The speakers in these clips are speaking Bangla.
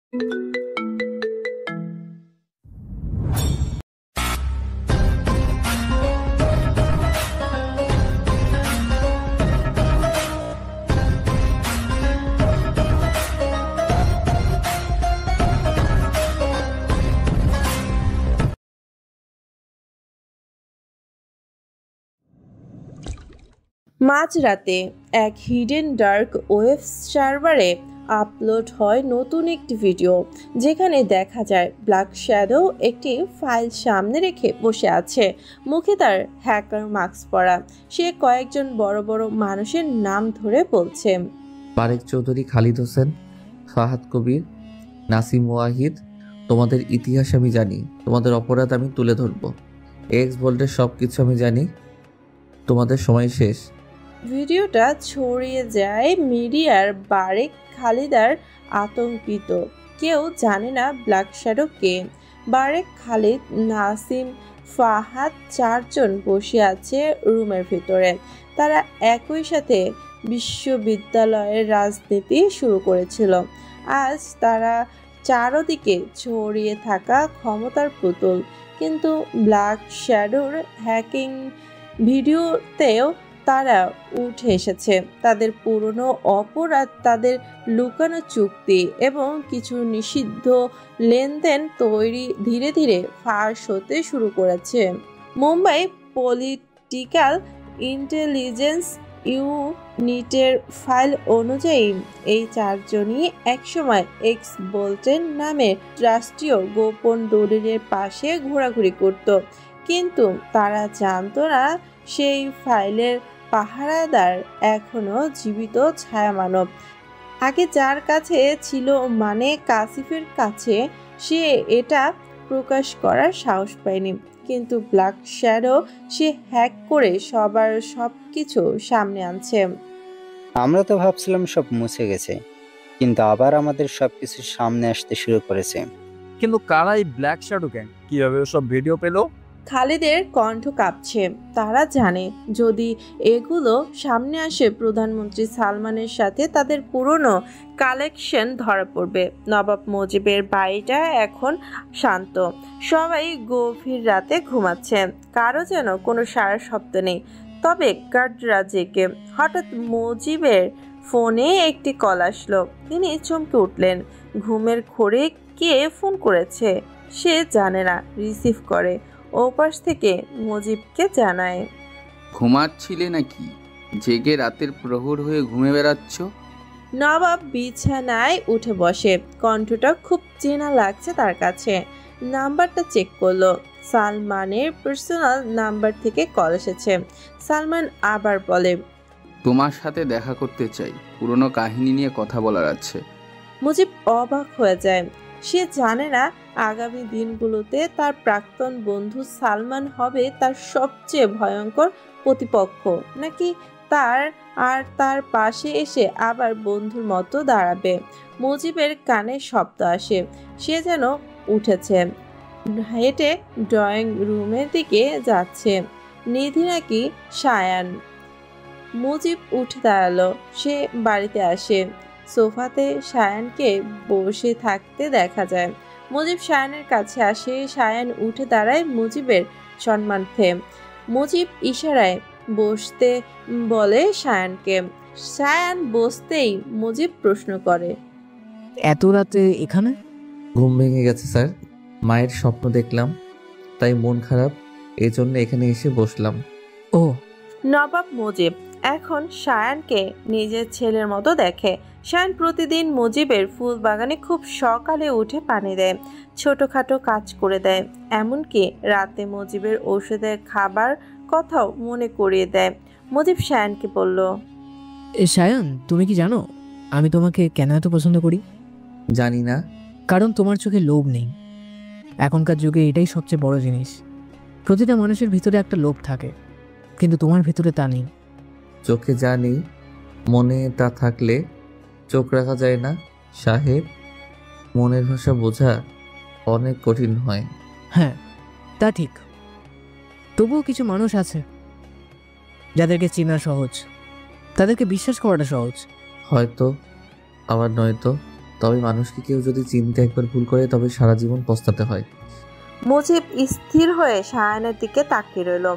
মাঝরাতে এক হিডেন ডার্ক ওয়েব সার্ভারে আপলোড হয় নতুন একটি ভিডিও, যেখানে দেখা যায় ব্ল্যাক শ্যাডো একটি ফাইল সামনে রেখে বসে আছে। মুখে তার হ্যাকার মাস্ক পরা। সে কয়েকজন বড় বড় মানুষের নাম ধরে বলছে, বারেক চৌধুরী, খালিদ হোসেন, ফাহাদ কবির, নাসিম ওয়াহিদ। তোমাদের ইতিহাস আমি জানি, তোমাদের অপরাধ আমি তুলে ধরব। এক্স ভোল্টের সব কিছু আমি জানি। তোমাদের সময় শেষ। ভিডিওটা ছড়িয়ে যায় মিডিয়ার। বারেক খালিদার আতঙ্কিত। কেউ জানে না ব্ল্যাক শ্যাডো কে। বারেক, খালিদ, নাসিম, ফাহাদ চারজন বসে আছে রুমের ভিতরে। তারা একই সাথে বিশ্ববিদ্যালয়ের রাজনীতি শুরু করেছিল। আজ তারা চারদিকে ছড়িয়ে থাকা ক্ষমতার পুতুল। কিন্তু ব্ল্যাক শ্যাডোর হ্যাকিং ভিডিওতেও তারা উঠে এসেছে। তাদের পুরনো অপরাধ, তাদের লুকানো চুক্তি এবং কিছু নিষিদ্ধ লেনদেন ধীরে ধীরে ফাঁস হতে শুরু করেছে। মুম্বাই পলিটিক্যাল ইন্টেলিজেন্স ইউনিটের ফাইল অনুযায়ী এই চারজনই একসময় এক্স বোল্টেন নামে রাষ্ট্রীয় গোপন দলিলের পাশে ঘোরাঘুরি করত। কিন্তু তারা জানতো না সেই ফাইলের পাহারাদার এখনো জীবিত ছায়া মানব। আগে যার কাছে ছিল, মানে কাসিফের কাছে, সে এটা প্রকাশ করার সাহস পায়নি। কিন্তু ব্ল্যাক শ্যাডো সে হ্যাক করে সবার সবকিছু সামনে আনছে। আমরা তো ভাবছিলাম সব মুছে গেছে, কিন্তু আবার আমাদের সবকিছু সামনে আসতে শুরু করেছে। কিন্তু কারা এই ব্ল্যাক শ্যাডো গ্যাং? কিভাবে সব ভিডিও পেলো? খালিদের কণ্ঠ কাঁপছে। তারা জানে যদি এগুলো সামনে আসে, প্রধানমন্ত্রী সালমানের সাথে তাদের পুরনো কালেকশন ধরা পড়বে। নবাব মুজিবের বাড়িটা এখন শান্ত। সবাই গভীর রাতে ঘুমাচ্ছে। কারো যেন কোনো সারা শব্দ নেই। তবে গার্ডরা জেগে। হঠাৎ মুজিবের ফোনে একটি কল আসলো। তিনি চমকে উঠলেন। ঘুমের ঘোরে কে ফোন করেছে সে জানে না। রিসিভ করে। ওপাশ থেকে মুজিবকে জানায়, ঘুমাচ্ছিলে নাকি? জেগে রাতের প্রহর হয়ে ঘুমে বেড়াচ্ছ? নবাব বিছানায় উঠে বসে। কণ্ঠটা খুব চেনা লাগছে তার কাছে। নাম্বারটা চেক করলো। সালমানের পার্সোনাল নাম্বার থেকে কল এসেছে। সালমান আবার বলে, তোমার সাথে দেখা করতে চাই, পুরনো কাহিনী নিয়ে কথা বলার আছে। মুজিব অবাক হয়ে যায়। সে জানে না আগামী দিনগুলোতে তার প্রাক্তন বন্ধু সালমান হবে তার সবচেয়ে ভয়ঙ্কর প্রতিপক্ষ, নাকি তার পাশে এসে আবার বন্ধুর মতো দাঁড়াবে। মুজিবের কানে শব্দ আসে। সে যেন উঠেছে, হেঁটে ড্রয়িং রুমের দিকে যাচ্ছে। নিধি নাকি সায়ান। মুজিব উঠে দাঁড়ালো। সে বাড়িতে আসে। সোফাতে সায়ানকে বসে থাকতে দেখা যায়। মুজিব সায়ানের কাছে আসে। সায়ান উঠে দাঁড়ায় মুজিবের সম্মানার্থে। মুজিব ইশারায় বসতে বলে সায়ানকে। সায়ান বসতেই মুজিব প্রশ্ন করে, এত রাতে এখানে? ঘুম ভেঙে গেছে স্যার। মায়ের স্বপ্ন দেখলাম, তাই মন খারাপ, এই জন্য এখানে এসে বসলাম। ও। নবাব মুজিব এখন সায়ানকে নিজের ছেলের মতো দেখে। সায়ান প্রতিদিন মুজিবের ফুল বাগানে খুব সকালে উঠে পানি দেয়, ছোটখাটো কাজ করে দেয়, এমনকি রাতে মুজিবের ঔষধের খাবার কথাও মনে করিয়ে দেয়। মুজিব সায়ানকে বলল, সায়ান, তুমি কি জানো আমি তোমাকে কেন এত পছন্দ করি? জানি না। কারণ তোমার চোখে লোভ নেই। এখনকার যুগে এটাই সবচেয়ে বড় জিনিস। প্রতিটা মানুষের ভিতরে একটা লোভ থাকে, কিন্তু তোমার ভিতরে তা নেই। চোখে যা নেই মনে তা থাকলে চোখ রাখা যায় না সাহেব। মনের ভাষা বোঝা অনেক কঠিন হয়। হ্যাঁ, তা ঠিক। তবুও কিছু মানুষ আছে যাদেরকে চেনা সহজ, তাদেরকে বিশ্বাস করাটা সহজ। হয়তো, আবার নয়তো। তবে মানুষকে কেউ যদি চিনতে একবার ভুল করে তবে সারা জীবন পস্তাতে হয়। মুজিব স্থির হয়ে সায়ানের দিকে তাকিয়ে রইল।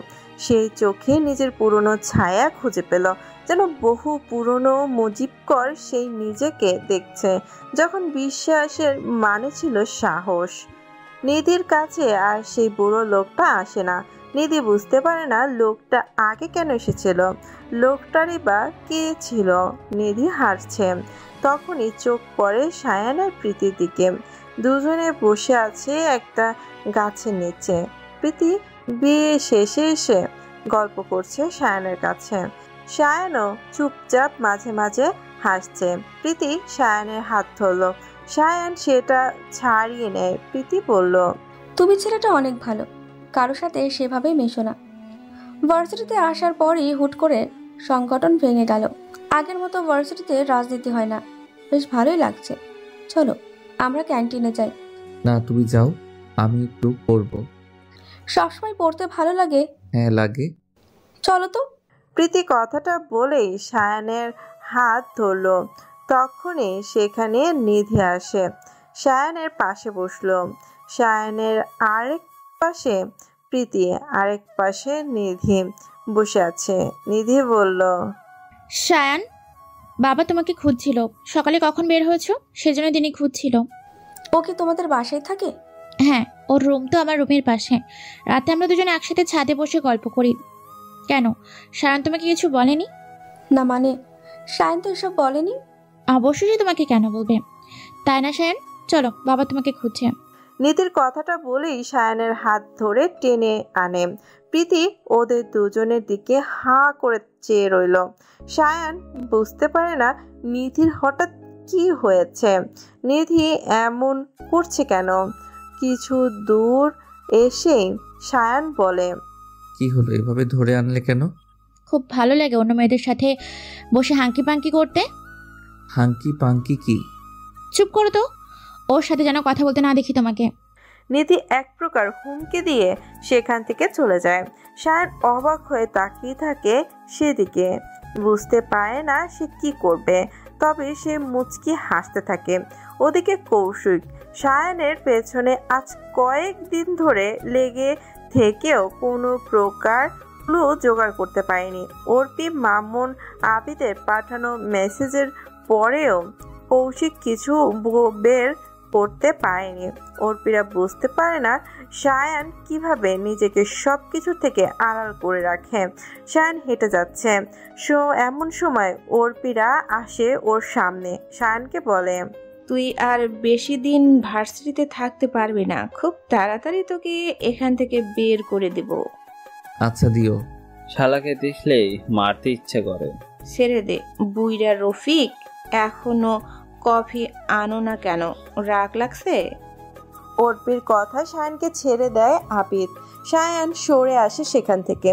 সেই চোখে নিজের পুরনো ছায়া খুঁজে পেল, যেন বহু পুরনো মুজিবকর সেই নিজেকে দেখছে, যখন বিশ্বাসের মানে ছিল সাহস। নিধির কাছে আর সেই বুড়ো লোকটা আসে না। নিধি বুঝতে পারে না লোকটা আগে কেন এসেছিল, লোকটারই বা কে ছিল। নিধি হাসছে। তখনই চোখ পড়ে সায়ান আর প্রীতির দিকে। দুজনে বসে আছে একটা গাছের নিচে। প্রীতি বিয়ে শেষে এসে গল্প করছে সায়ানের কাছে। সায়ানও চুপচাপ মাঝে মাঝে হাসছে। প্রীতি সায়ানের হাত ধরল। সায়ান সেটা ছাড়িয়ে নেয়। প্রীতি বলল, তুমি ছেলেটা অনেক ভালো, কারোর সাথে সেভাবে মেশো না। ভার্সিটিতে আসার পরই হুট করে সংগঠন ভেঙে গেল। আগের মতো ভার্সিটিতে রাজনীতি হয় না, বেশ ভালোই লাগছে। চলো আমরা ক্যান্টিনে যাই। না, তুমি যাও, আমি একটু পড়বো। সবসময় পড়তে ভালো লাগে। হ্যাঁ লাগে। চলো তো। প্রীতি কথাটা বলেই সায়ানের হাত ধরল। তখনই সেখানে নিধি আসে, সায়ানের পাশে বসলো। সায়ানের আরেক পাশে প্রীতি, আরেক পাশে নিধি বসে আছে। নিধি বলল, সায়ান, বাবা তোমাকে খুঁজছিল। সকালে কখন বের হয়েছো সেজন্য তিনি খুঁজছিল। ও কি তোমাদের বাসায় থাকে? হ্যাঁ, ওর রুম তো আমার রুমের পাশে। রাতে আমরা দুজনে একসাথে ছাদে বসে গল্প করি। কেন, সায়ান তোমাকে কিছু বলেনি? না মানে, সায়ন তো এসব বলেনি। অবশ্যই তোমাকে কেন বলবে, তাই না সায়ান? চলো, বাবা তোমাকে খুঁজছে। নিধির কথাটা বলেই সায়ানের হাত ধরে টেনে আনে। প্রীতি ওদের দুজনের দিকে হাঁ করে চেয়ে রইল। সায়ান বুঝতে পারে না নিধির হঠাৎ কি হয়েছে, নিধি এমন করছে কেন। কিছু দূর এসেই সায়ান বলে, কি হলো, এভাবে ধরে আনলে কেন? খুব ভালো লাগে অন্য মেয়েদের সাথে বসে হাঙ্কি পাঙ্কি করতে। হাঙ্কি পাঙ্কি কি? চুপ করো তো, ওর সাথে যেন কথা বলতে না দেখি তোমাকে। নিধি এক প্রকার হুমকি দিয়ে সেখান থেকে চলে যায়। সায়ান অবাক হয়ে তাকিয়ে থাকে সেদিকে, বুঝতে পারে না সে কি করবে। তবে সে মুচকি হাসতে থাকে। ওদিকে কৌশিক সায়ানের পেছনে আজ কয়েকদিন ধরে লেগে থেকেও কোনো প্রকার ক্লু জোগাড় করতে পারেনি। অর্পি, মামুন, আবিদের পাঠানো মেসেজের পরেও কৌশিক কিছু বের করতে পারেনি। অর্পিরা বুঝতে পারে না সায়ান কিভাবে নিজেকে সবকিছু থেকে আড়াল করে রাখে। সায়ান হেঁটে যাচ্ছে, এমন সময় অর্পিরা আসে ওর সামনে। সায়ানকে বলে, তুই আর বেশি দিন ভার্সিটিতে থাকতে পারবি না, খুব তাড়াতাড়ি তোকে এখান থেকে বের করে দেব। আচ্ছা দিও। শালাকে দেখলেই মারতে ইচ্ছে করে। ছেড়ে দে বুইরা রফিক, এখনো কফি আনো না কেন, রাগ লাগছে? অর্পির কথা সায়ানকে ছেড়ে দেয় আবিদ। সায়ান সরে আসে সেখান থেকে।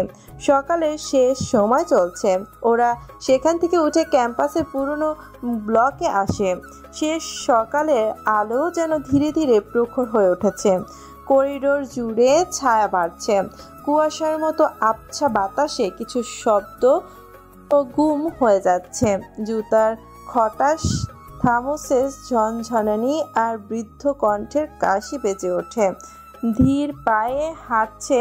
সকালের শেষ সময় চলছে। ওরা সেখান থেকে উঠে ক্যাম্পাসের পুরনো ব্লকে আসে। শেষ সকালের আলো যেন ধীরে ধীরে প্রখর হয়ে উঠেছে। করিডোর জুড়ে ছায়া বাড়ছে। কুয়াশার মতো আবছা বাতাসে কিছু শব্দ গুম হয়ে যাচ্ছে। জুতার খটাস, থামোসেস ঝনঝনানি আর বৃদ্ধ কণ্ঠের কাশি বেজে ওঠে। ধীর পায়ে হাঁটছে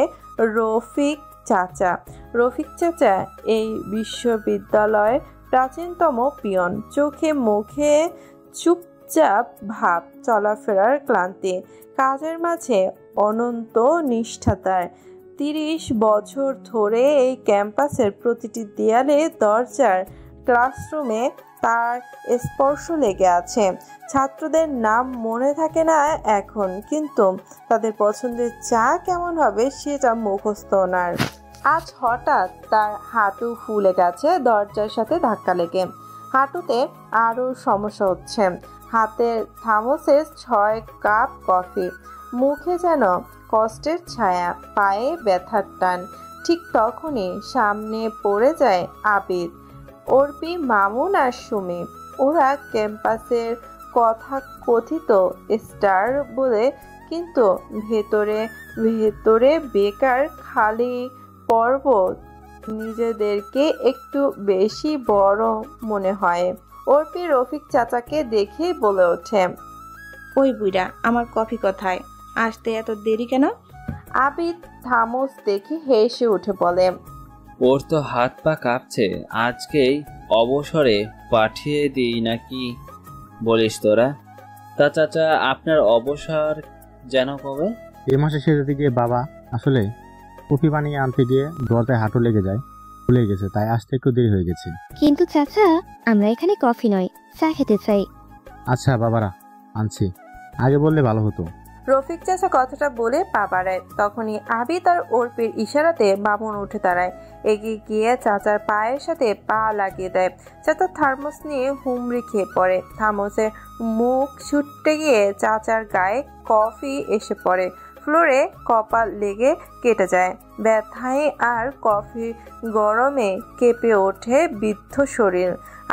রফিক চাচা। রফিক চাচা এই বিশ্ববিদ্যালয়ের প্রাচীনতম পিয়ন। চোখে মুখে চুপচাপ ভাব, চলাফেরার ক্লান্তি, কাজের মাঝে অনন্ত নিষ্ঠাতার। 30 বছর ধরে এই ক্যাম্পাসের প্রতিটি দেয়ালে, দরজার, ক্লাসরুমে তার স্পর্শ লেগে আছে। ছাত্রদের নাম মনে থাকে না এখন, কিন্তু তাদের পছন্দের চা কেমন হবে সেটা মুখস্থ ওনার। আজ হঠাৎ তার হাঁটু ফুলে গেছে দরজার সাথে ধাক্কা লেগে। হাঁটুতে আরও সমস্যা হচ্ছে। হাতের থামোসেস 6 কাপ কফি, মুখে যেন কষ্টের ছায়া, পায়ে ব্যথার টান। ঠিক তখনই সামনে পড়ে যায় আবিদ, অর্পি, মামুন আর সুমি। ওরা ক্যাম্পাসের কথা কথিত স্টার বলে, কিন্তু ভেতরে ভেতরে বেকার, খালি পর্বত। নিজেদেরকে একটু বেশি বড় মনে হয়। অর্পি রফিক চাচাকে দেখেই বলে ওঠে, ওই বুইড়া, আমার কফি কোথায়? আসতে এত দেরি কেন? আবিদ থামস দেখে হেসে উঠে বলে, ওর তো হাত পা কাঁপছে, আজকেই অবসরে পাঠিয়ে দিই নাকি বলিস তোরা? তা চাচা, আপনার অবসর যেন কবে? এই মাসে শেষের দিকে বাবা। আসলে কফি বানিয়ে আনতে গিয়ে দরজায় হাঁটু লেগে যায়, ভুলে গেছে, তাই আসতে একটু দেরি হয়ে গেছে। কিন্তু চাচা, আমরা এখানে কফি নয়, চা খেতে চাই। আচ্ছা বাবারা, আনছি, আগে বললে ভালো হতো। রফিক চাচা কথাটা বলে পা বাড়ায়। তখনই আবিদ আর অর্পির ইশারাতে বামন উঠে দাঁড়ায়, এগিয়ে গিয়ে চাচার পায়ের সাথে পা লাগিয়ে দেয়। চাচা থার্মোস নিয়ে হুমড়ি খেয়ে পড়ে। থার্মোসের মুখ ছুটতে গিয়ে চাচার গায়ে কফি এসে পড়ে। ফ্লোরে কপাল লেগে কেটে যায়। ব্যথায় আর কফি গরমে কেঁপে ওঠে বৃদ্ধ শরীর।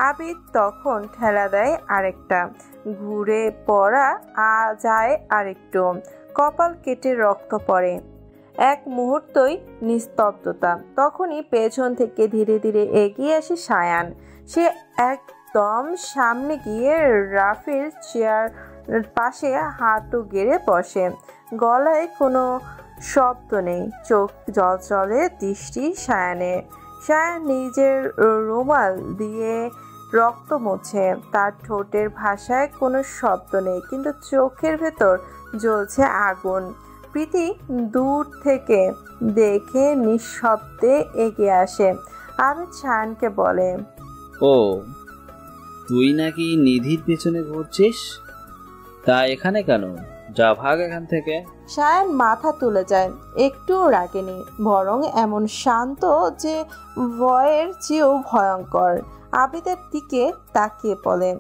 আবিদ তখন ঠেলা দেয় আরেকটা, ঘুরে পড়া যায় আরেকটু, কপাল কেটে রক্ত পড়ে। এক মুহূর্তই নিস্তব্ধতা। তখনই পেছন থেকে ধীরে ধীরে এগিয়ে আসে সায়ান। সে একদম সামনে গিয়ে রাফির চেয়ার পাশে হাঁটু গেড়ে বসে। গলায় কোনো শব্দ নেই, চোখ জলজলে দৃষ্টি সায়ানের। সায়ান নিজের রুমাল দিয়ে রক্ত মুছে। তার ঠোঁটের ভাষায় কোনো শব্দ নেই, কিন্তু চোখের ভেতর জ্বলছে আগুন। প্রীতি দূর থেকে দেখে নিঃশব্দে এগিয়ে আসে। আবিদ সায়ানকে বলে, ও, তুই নাকি নিধির পেছনে ঘুরছিস? তা এখানে কেন? যা, ভাগ এখান থেকে। সায়ান মাথা তুলে যায়, একটুও রাগেনি, বরং এমন শান্ত যে ভয়ের চেয়েও ভয়ঙ্কর। আবিদের দিকে তাকিয়ে বলে,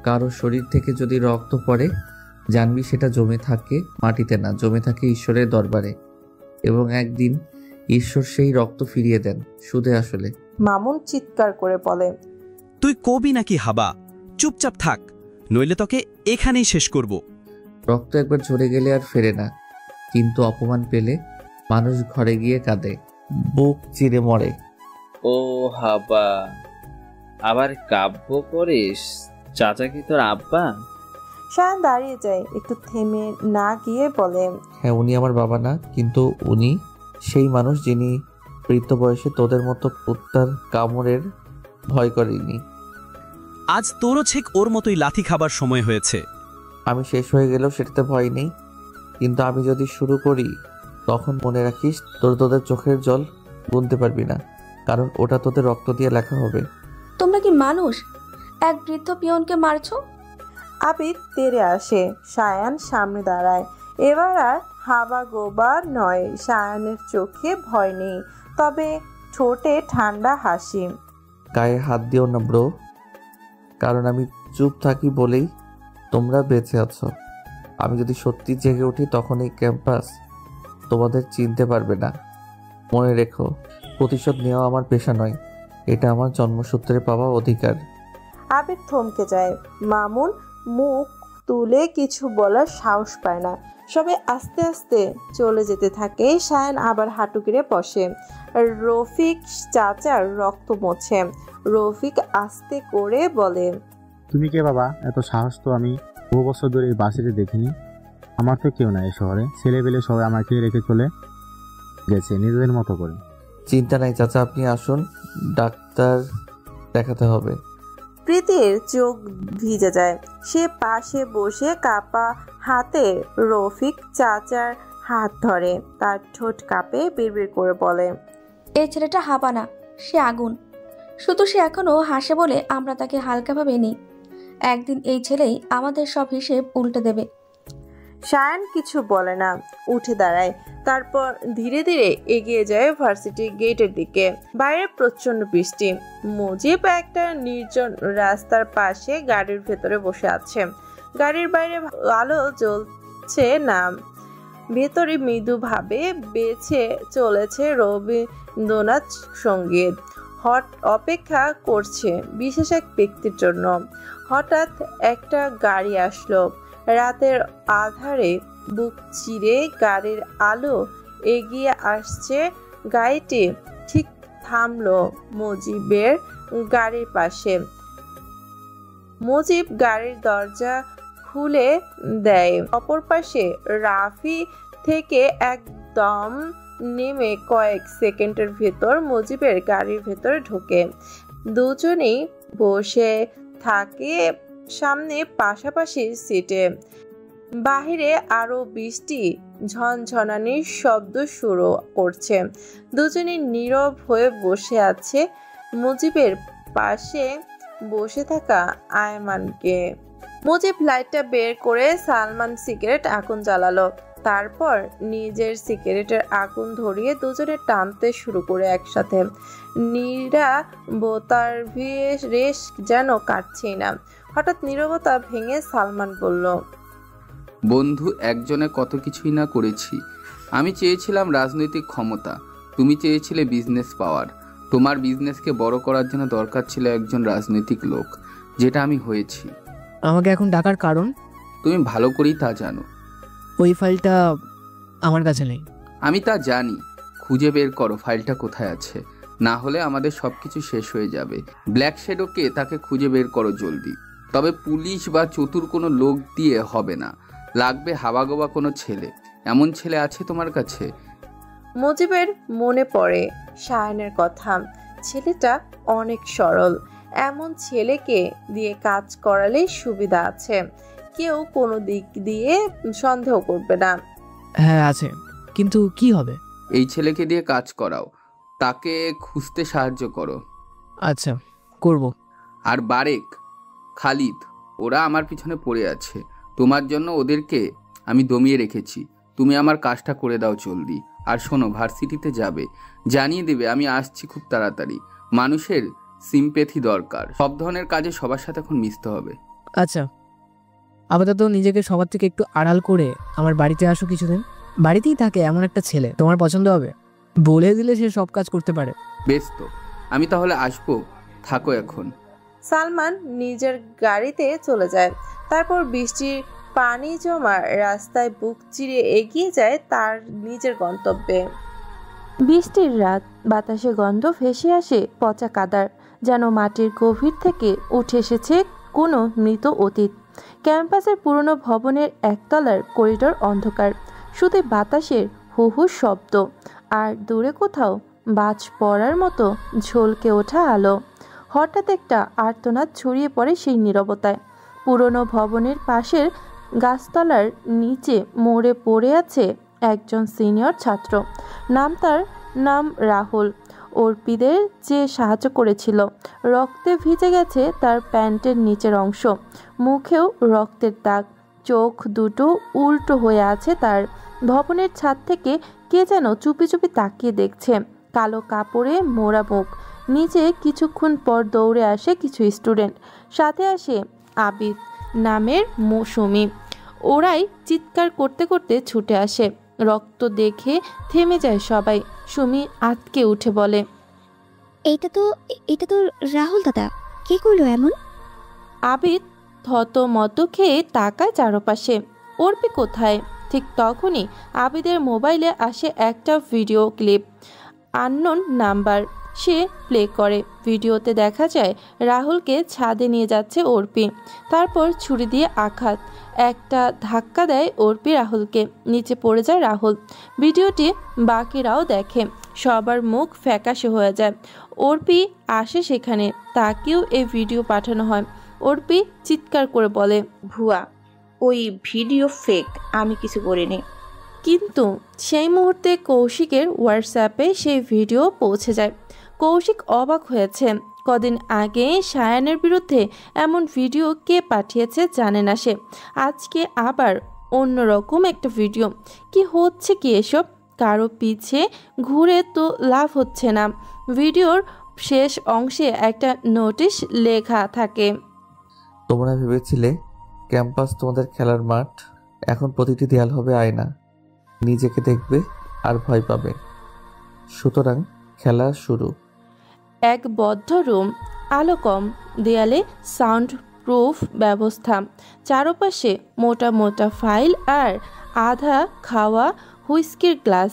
কারো শরীর থেকে যদি রক্ত পড়ে, জানবি সেটা জমে থাকে মাটিতে না, জমে থাকে ঈশ্বরের দরবারে, এবং একদিন ঈশ্বর সেই রক্ত ফিরিয়ে দেন সুদে আসলে। মামুন চিৎকার করে বলে, তুই কবি নাকি হাবা? চুপচাপ থাক, নইলে তোকে এখানেই শেষ করব। রক্ত একবার ঝরে গেলে আর ফেরে না, কিন্তু অপমান পেলে মানুষ ঘরে গিয়ে কাঁদে, বুক চিরে মরে। ও হাবা, আবার কাব্য করিস? চাচা কি তোর আব্বা? সায়ান দাঁড়িয়ে যায়, একটু থেমে না গিয়ে বলে, হ্যাঁ, উনি আমার বাবা না, কিন্তু উনি সেই মানুষ যিনি বৃদ্ধ বয়সে তোদের মতো কুত্তার কামড়ের ভয় করেনি। আজ তোরও ঠিক ওর মতোই লাথি খাবার সময় হয়েছে। আমি শেষ হয়ে গেলেও সেটাতে ভয় নেই, কিন্তু আমি যদি শুরু করি তখন মনে রাখিস তোদের চোখের জল গুনতে পারবি না, কারণ ওটা তোদের রক্ত দিয়ে লেখা হবে। তোমরা কি মানুষ? এক বৃদ্ধ পিয়নকে মারছো? আবিদ তেড়ে আসে। সায়ান সামনে দাঁড়ায়। এবার আর হাবা গোবা নয়, সায়ানের চোখে ভয় নেই, তবে ঠোঁটে ঠান্ডা হাসি। গায়ে হাত দিও না ব্রো, কারণ আমি চুপ থাকি বলেই তোমরা বেঁচে আছো। আমি যদি সত্যি জেগে উঠি তখন এই ক্যাম্পাস তোমাদের চিনতে পারবে না। মনে রেখো, প্রতিশোধ নেওয়া আমার পেশা নয়, এটা আমার জন্মসূত্রে পাওয়া অধিকার। আবিদ থমকে যায়। মামুন মুখ তুলে কিছু বলার সাহস পায় না। সবাই আস্তে আস্তে চলে যেতে থাকে। সায়ান আবার হাঁটু গেড়ে বসে। রফিক চাচার রক্ত মোছে। রফিক আস্তে করে বলে, তুমি কে বাবা? এত সাহস তো আমি বহু বছর ধরে এই বাসিতে দেখিনি। আমার তো কেউ নাই এই শহরে, ছেলেবেলে সবাই আমাকে রেখে চলে গেছে নিজেদের মতো করে। চিন্তা নাই চাচা, আপনি আসুন, ডাক্তার দেখাতে হবে। প্রীতির চোখ ভিজে যায়। সে পাশে বসে কাপা হাতে রফিক চাচার হাত ধরে। তার ঠোঁট কাঁপে, বিড়বিড় করে বলে, এই ছেলেটা হাবা না, সে আগুন। শুধু সে এখনো হাসে বলে আমরা তাকে হালকাভাবে নিই। একদিন এই ছেলেই আমাদের সব হিসেব উল্টে দেবে। সায়ান কিছু বলে না, উঠে দাঁড়ায়। তারপর ধীরে ধীরে এগিয়ে যায় ভার্সিটি গেটের দিকে। বাইরে প্রচন্ড বৃষ্টি। মুজিব একটা নির্জন রাস্তার পাশে গাড়ির ভেতরে বসে আছে। গাড়ির বাইরে আলো জ্বলছে না, ভেতরে মৃদুভাবে বেছে চলেছে রবীন্দ্রনাথ সঙ্গীত। অপেক্ষা করছে বিশেষ এক ব্যক্তির জন্য। হঠাৎ একটা গাড়ি আসলো। রাতের আধারে বুক চিরে গাড়ির আলো এগিয়ে আসছে। গাড়িটি ঠিক থামলো মুজিবের গাড়ির পাশে। মুজিব গাড়ির দরজা খুলে দেয়। অপর পাশে রাফি থেকে একদম নেমে কয়েক সেকেন্ডের ভেতর মুজিবের গাড়ির ভেতরে ঢোকে। দুজনেই বসে থাকে সামনে পাশাপাশি সিটে। বাহিরে আরো বৃষ্টি ঝনঝনানির শব্দ শুরু করছে। দুজনেই নীরব হয়ে বসে আছে মুজিবের পাশে বসে থাকা আয়মানকে। মুজিব লাইটটা বের করে সালমান সিগারেট আগুন জ্বালালো, তারপর নিজের সিগারেটের আগুন ধরিয়ে দুজনে টানতে শুরু করে একসাথে। নীরবতার রেশ যেন কাটছেই না। হঠাৎ নীরবতা ভেঙে সালমান বলল, বন্ধু একজনে কত কিছুই না করেছি। আমি চেয়েছিলাম রাজনৈতিক ক্ষমতা, তুমি চেয়েছিলে বিজনেস পাওয়ার। তোমার বিজনেসকে বড় করার জন্য দরকার ছিল একজন রাজনৈতিক লোক, যেটা আমি হয়েছি। আমাকে এখন ডাকার কারণ? তুমি ভালো করেই তা জানো। ওই ফাইলটা আমার কাছে নেই। আমি তা জানি। খুঁজে বের করো ফাইলটা কোথায় আছে, না হলে আমাদের সবকিছু শেষ হয়ে যাবে। ব্ল্যাক শ্যাডোকে তাকে খুঁজে বের করো জলদি। তবে পুলিশ বা চতুর কোনো লোক দিয়ে হবে না, লাগবে হাবাগোবা কোনো ছেলে। এমন ছেলে আছে তোমার কাছে? মুজিবের মনে পড়ে শায়নের কথা। ছেলেটা অনেক সরল, এমন ছেলেকে দিয়ে কাজ করালে সুবিধা আছে, কেউ কোনো দিক দিয়ে সন্দেহ করবে না। হ্যাঁ আছে, কিন্তু কি হবে? এই ছেলেকে দিয়ে কাজ করাও, তাকে খুঁজতে সাহায্য করো। আচ্ছা করব। আর বারেক, খালিদ, ওরা আমার পিছনে পড়ে আছে। তোমার জন্য ওদেরকে আমি দমিয়ে রেখেছি। তুমি আমার কাজটা করে দাও জলদি। আর শোনো, ভার্সিটিতে যাবে, জানিয়ে দেবে আমি আসছি খুব তাড়াতাড়ি। মানুষের সিম্প্যাথি দরকার, সব ধরনের কাজে সবার সাথে এখন মিশতে হবে। আচ্ছা, আপাতত নিজেকে সবার থেকে একটু আড়াল করে আমার বাড়িতে আসো কিছুদিন। বাড়িতেই থাকে এমন একটা ছেলে, তোমার পছন্দ হবে। বলে দিলে সে সব কাজ করতে পারে। বেশ তো, আমি তাহলে আসবো, থাকো এখন। সালমান নিজের গাড়িতে চলে যায়। তারপর বৃষ্টির পানি জমা রাস্তায় বুক চিরে এগিয়ে যায় তার নিজের গন্তব্যে। বৃষ্টির রাত, বাতাসে গন্ধ ভেসে আসে পচা কাদার, যেন মাটির গভীর থেকে উঠে এসেছে কোনো মৃত অতীত। ক্যাম্পাসের পুরনো ভবনের একতলার করিডোর অন্ধকার, শুধু বাতাসের হু হু শব্দ আর দূরে কোথাও বাজ পড়ার মতো ঝলকে ওঠা আলো। হঠাৎ একটা আর্তনাদ ছড়িয়ে পড়ে সেই নীরবতায়। পুরনো ভবনের পাশের গাছতলার নিচে মরে পড়ে আছে একজন সিনিয়র ছাত্র। তার নাম রাহুল। অর্পিদের যে সাহায্য করেছিল। রক্তে ভিজে গেছে তার প্যান্টের নিচের অংশ, মুখেও রক্তের দাগ, চোখ দুটো উল্টো হয়ে আছে তার। ভবনের ছাদ থেকে কে যেন চুপি চুপি তাকিয়ে দেখছে, কালো কাপড়ে মোড়া মুখ। নিচে কিছুক্ষণ পর দৌড়ে আসে কিছু স্টুডেন্ট, সাথে আসে আবিদ নামের মৌসুমি। ওরাই চিৎকার করতে করতে ছুটে আসে। রক্ত দেখে থেমে যায় সবাই। সুমি আতকে উঠে বলে, এটা তো রাহুল দাদা, কে করলো এমন? আবিদ থতমত খেয়ে তাকায় চারপাশে, অর্পি কোথায়? ঠিক তখনই আবিদের মোবাইলে আসে একটা ভিডিও ক্লিপ, আননোন নাম্বার। সে প্লে করে। ভিডিওতে দেখা যায় রাহুলকে ছাদে নিয়ে যাচ্ছে অর্পি, তারপর ছুরি দিয়ে আঘাত, একটা ধাক্কা দেয় অর্পি রাহুলকে, নিচে পড়ে যায় রাহুল। ভিডিওটি বাকিরাও দেখে, সবার মুখ ফ্যাকাশে হয়ে যায়। অর্পি আসে সেখানে, তাকেও এই ভিডিও পাঠানো হয়। অর্পি চিৎকার করে বলে, ভুয়া, ওই ভিডিও ফেক, আমি কিছু করিনি। কিন্তু সেই মুহূর্তে কৌশিকের হোয়াটসঅ্যাপে সেই ভিডিও পৌঁছে যায়। কৌশিক অবাক হয়েছে। কদিন আগে শায়ানের বিরুদ্ধে এমন ভিডিও কে পাঠিয়েছে জানে না সে। আজকে আবার অন্যরকম একটা ভিডিও। কি হচ্ছে কি এসব? কারো পিছে ঘুরে তো লাভ হচ্ছে না। ভিডিওর শেষ অংশে একটা নোটিশ লেখা থাকে, তোমরা ভেবেছিলে ক্যাম্পাস তোমাদের খেলার মাঠ, এখন প্রতিটি দেয়াল হবে আয়না। নিজেকে দেখবে আর ভয় পাবে, সুতরাং খেলা শুরু। এক বদ্ধ রুম, আলো কম, দেয়ালে সাউন্ড প্রুফ ব্যবস্থা, চারপাশে মোটা মোটা ফাইল আর আধা খাওয়া হুইস্কির গ্লাস।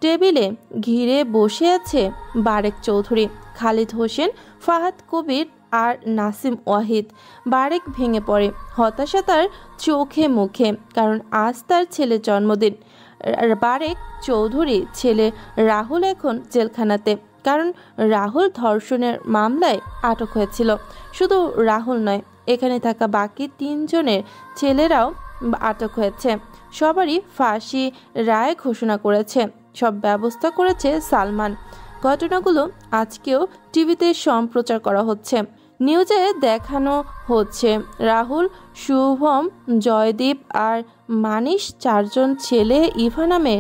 টেবিলে ঘিরে বসে আছে বারেক চৌধুরী, খালিদ হোসেন, ফাহাদ কবির আর নাসিম ওয়াহিদ। বারেক ভেঙে পড়ে, হতাশা তার চোখে মুখে, কারণ আজ তার ছেলের জন্মদিন। বারেক চৌধুরী ছেলে রাহুল এখন জেলখানাতে, কারণ রাহুল ধর্ষণের মামলায় আটক হয়েছিল। শুধু রাহুল নয়, এখানে থাকা বাকি 3 জনের ছেলেরাও আটক হয়েছে। সবারই ফাঁসি রায় ঘোষণা করেছে। সব ব্যবস্থা করেছে সালমান। ঘটনাগুলো আজকেও টিভিতে সম্প্রচার করা হচ্ছে। নিউজে দেখানো হচ্ছে রাহুল, শুভম, জয়দীপ আর মানিশ 4 জন ছেলে ইভা নামে